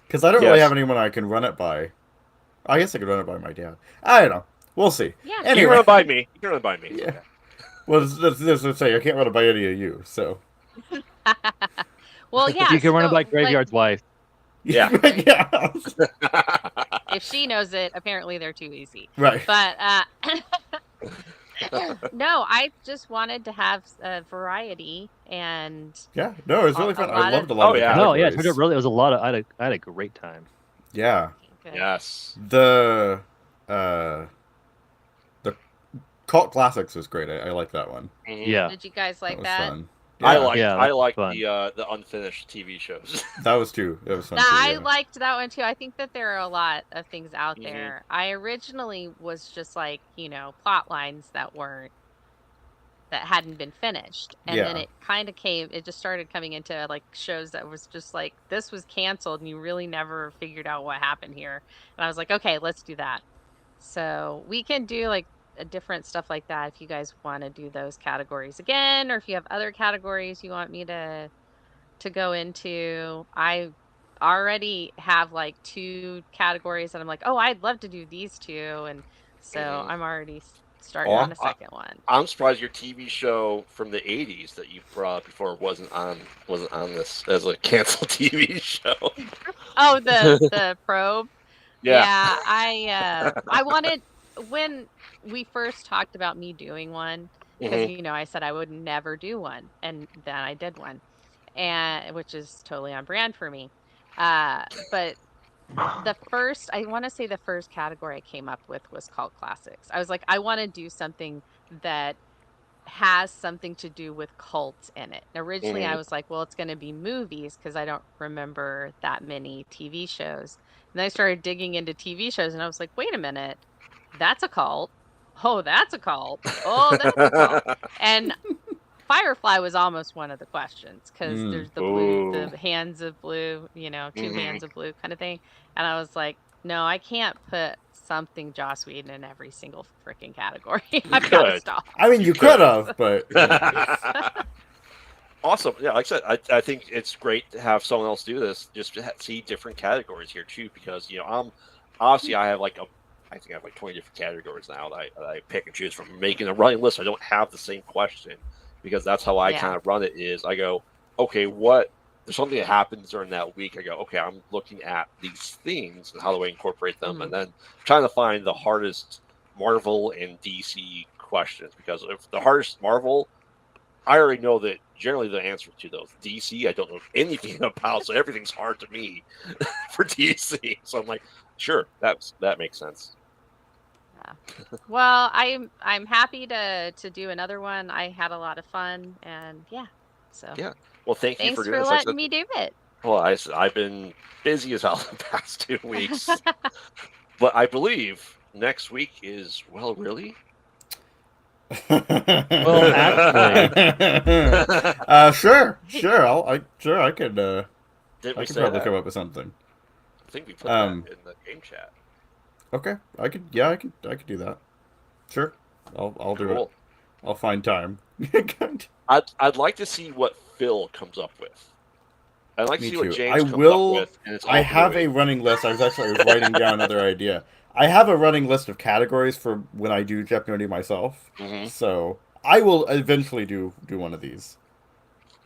Because I don't really yes. have anyone I can run it by. I guess I could run it by my dad. I don't know. We'll see. Yeah. You can Anyway, run it by me. You can run it by me. It's Yeah. okay. well, let's say I can't run it by any of you. So Well, yeah. You can run it so, by Graveyard's wife. Yeah. yeah. If she knows it, apparently they're too easy. Right. But no, I just wanted to have a variety, and Yeah. No, it was really A fun. lot I loved of- a lot Oh, of the yeah. No, yeah, categories. it really was a lot of. I had a great time. Yeah. good. Yes. The cult classics was great. I like that one. Mhm. Yeah, Did you guys like was that? fun. I Yeah, like Yeah, I that was like fun. the unfinished TV shows. that was too. That was fun Nah, too. I Yeah. liked that one too. I think that there are a lot of things out Mhm. there. I originally was just like, plot lines that hadn't been finished. And then Yeah. it just started coming into like shows that was just like, this was canceled and you really never figured out what happened here. And I was like, okay, let's do that. So we can do like a different stuff like that if you guys want to do those categories again, or if you have other categories you want me to go into. I already have like 2 categories that I'm like, oh, I'd love to do these 2. And so Mhm. I'm already starting Oh, on a second one. I'm surprised your TV show from the '80s that you brought up before wasn't on this as a canceled TV show. Oh, the probe. Yeah. Yeah, I wanted, when we first talked about me doing one, because Mhm. I said I would never do one, and then I did one, and which is totally on brand for me. But I want to say the first category I came up with was called classics. I was like, I want to do something that has something to do with cults in it. Originally, I Mhm. was like, well, it's going to be movies because I don't remember that many TV shows. And then I started digging into TV shows and I was like, wait a minute, that's a cult. Oh, that's a cult. Oh, that's a cult. And Firefly was almost one of the questions because Mm. there's the Ooh. hands of blue, 2 Mhm. hands of blue kind of thing. And I was like, no, I can't put something Joss Whedon in every single freaking category. I've got to could. stop. I mean, you could have, but Awesome. Yeah, like I said, I think it's great to have someone else do this, just to see different categories here too, because I'm obviously I think I have like 20 different categories now that I pick and choose from. Making a running list, I don't have the same question because that's how I Yeah. kind of run it. Is I go, okay, there's something that happens during that week. I go, okay, I'm looking at these things and how do I incorporate them, and then trying to find the hardest Marvel and DC questions, because if the hardest Marvel, I already know that generally the answer to those. DC, I don't know anything about, so everything's hard to me for DC. So I'm like, sure, that makes sense. Well, I'm happy to do another one. I had a lot of fun, and so Yeah. Well, thank you thanks for for doing this. Like I letting said, me do it. well, I've been busy as hell the past 2 weeks, but I believe next week is really. Well, actually, sure. I could Did I we could say probably that? come up with something. I think we put that in the game chat. Okay, I could do that. Sure. I'll do Cool. it. I'll find time. I'd like to see what Phil comes up with. I'd like to Me see too. what James I comes will. up with. And it's I all have brewing. a running list. I was writing down another idea. I have a running list of categories for when I do Jeop-NERDy myself. Mhm. So I will eventually do one of these.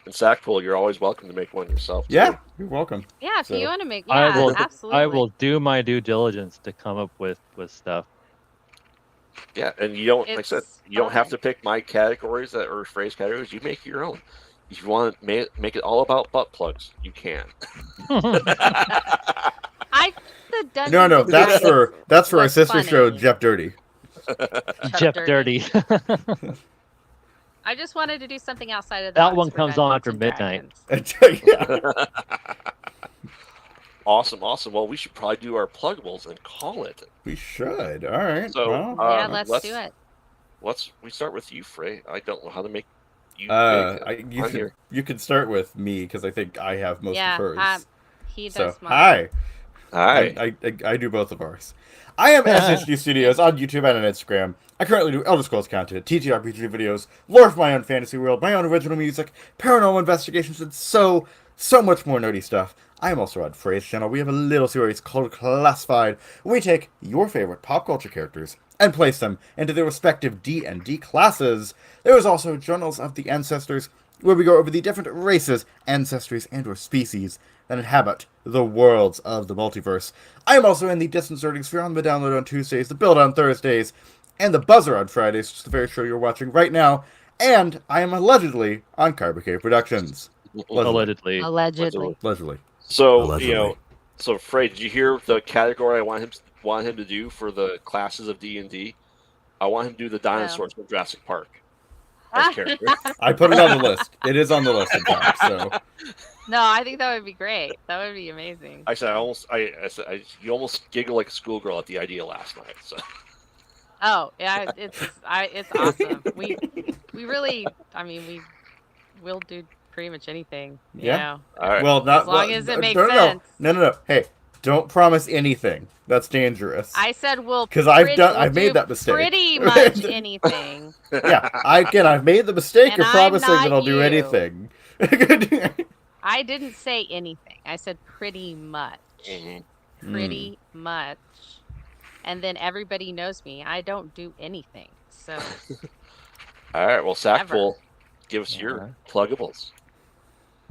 And Sackpool, you're always welcome to make one yourself too. Yeah, you're welcome. Yeah, if So- you want to make, I yeah, will. absolutely. I will do my due diligence to come up with stuff. Yeah, and you don't, like I said, It's you don't have fun. to pick my categories or phrase categories. You make your own. If you want to make it all about butt plugs, you can. I the Dungeons No, and that's Dragons for our was sister show, funny. Jeop-NERDy. Jeop-NERDy. I just wanted to do something outside of the That box one for comes on Dungeons after and midnight. Dragons. Yeah. Awesome. Well, we should probably do our pluggables and call it. We should. All right. So, well, Yeah, let's do it. We start with you, Frey. I don't know how to make you you could start with me because I think I have most Yeah, of hers. he So does mine. hi. Hi. I do both of ours. I am SHG Studios on YouTube and on Instagram. I currently do Elder Scrolls content, TTRPG videos, lore of my own fantasy world, my own original music, paranormal investigations, and so much more nerdy stuff. I am also on Fray's channel. We have a little series called Classified, where we take your favorite pop culture characters and place them into their respective D&D classes. There is also Journals of the Ancestors, where we go over the different races, ancestries, and/or species that inhabit the worlds of the multiverse. I am also in the Distance Nerding Sphere on the download on Tuesdays, the build on Thursdays, and the Buzzer on Fridays, which is the very show you're watching right now. And I am allegedly on Carbacave Productions. Allegedly. Allegedly. So Allegedly. so Frey, did you hear the category I want him to do for the classes of D&D? I want him to do the dinosaurs from Jurassic Park as characters. I put it on the list. It is on the list, in fact. So No, I think that would be great. That would be amazing. I said you almost giggle like a schoolgirl at the idea last night. So. Oh yeah, it's awesome. We really, I mean, we'll do pretty much anything. You Yeah. know? All right. well, not As long as it makes no. sense. No. Hey, don't promise anything. That's dangerous. I said we'll 'Cause I've we'll made do that mistake. Pretty much anything. Yeah, I've made the mistake And of I'm promising not that I'll do you. anything. I didn't say anything. I said pretty much. Mhm. Pretty much. And then everybody knows me. I don't do anything. So All right. Well, Never. Sackpool, give us your pluggables.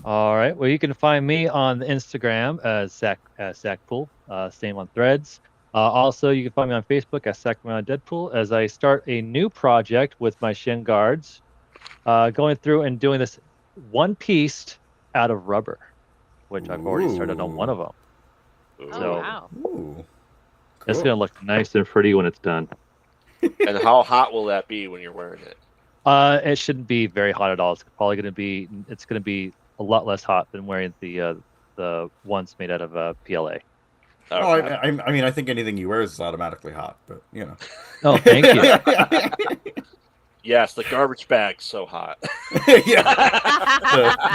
All right. Well, you can find me on the Instagram as Sackpool. Same on Threads. Also, you can find me on Facebook as Sacramento Deadpool as I start a new project with my Shin Guards, going through and doing this one piece out of rubber, which I've already started on one of them. oh So- wow. Ooh. It's Cool. gonna look nice and pretty when it's done. And how hot will that be when you're wearing it? It shouldn't be very hot at all. It's probably gonna be a lot less hot than wearing the ones made out of PLA. Oh, Okay. I mean, I think anything you wear is automatically hot, but you know. Oh, thank you. Yes, the garbage bag's so hot. Yeah,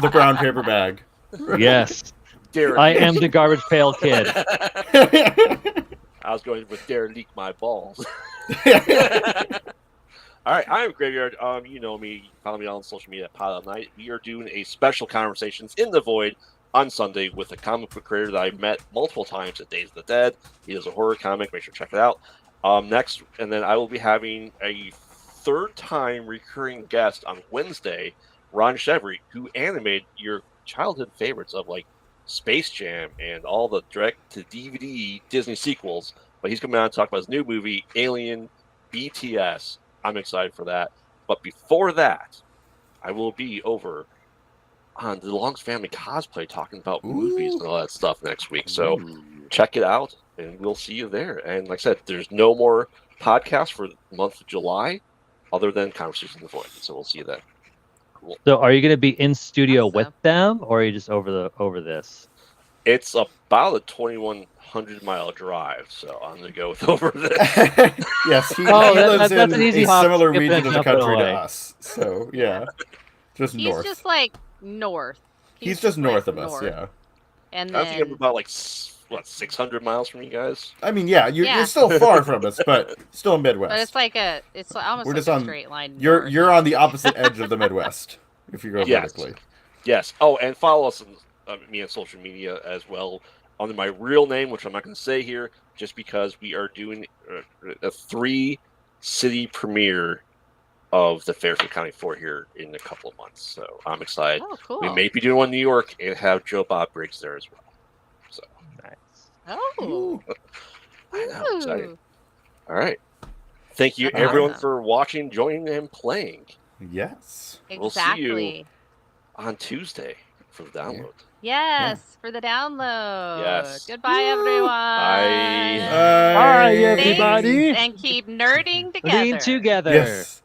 the brown paper bag. Yes, Dare I am the garbage pail kid. I was going with dare leak my balls. All right, I'm Graveyard. You know me. You can follow me on social media at Pod of Night. We are doing a special Conversations in the Void on Sunday with a comic book creator that I've met multiple times at Days of the Dead. He does a horror comic. Make sure to check it out. Next, and then I will be having a third-time recurring guest on Wednesday, Ron Chevry, who animated your childhood favorites of like Space Jam and all the direct-to-DVD Disney sequels. But he's coming out to talk about his new movie, Alien BTS. I'm excited for that. But before that, I will be over on the Long's Family Cosplay talking about movies and all that stuff next week. So check it out, and we'll see you there. And like I said, there's no more podcast for the month of July other than Conversation in the Void. So we'll see you then. Cool. So, are you going to be in studio Awesome. with them, or are you just over this? It's about a 2,100-mile drive, so I'm going to go with over this. Yes, he that's lives an in easy a hop, similar skip, region and of the jump it country to away. us. So, yeah. Just He's north. just like north. He's just north of us, north. yeah. And I think I'm then about like what, 600 miles from you guys? I mean, yeah, Yeah. you're still far from us, but still Midwest. But it's like almost We're like just a on- straight line. You're north. on the opposite edge of the Midwest if you go Yes. vertically. Yes. Oh, and follow us on me on social media as well under my real name, which I'm not going to say here, just because we are doing a 3-city premiere of the Fairfield County 4 here in a couple of months. So I'm excited. Oh, cool. We may be doing one in New York and have Joe Bob Briggs there as well. So Nice. Oh. I know, exciting. Ooh. All right. Thank you, That's everyone, awesome. for watching, joining, and playing Yes. We'll see you. Exactly. on Tuesday for the download. Yes, for the download. Yes. Goodbye, everyone. Bye. Bye, Thanks, everybody. and keep nerding together. Being together. Yes.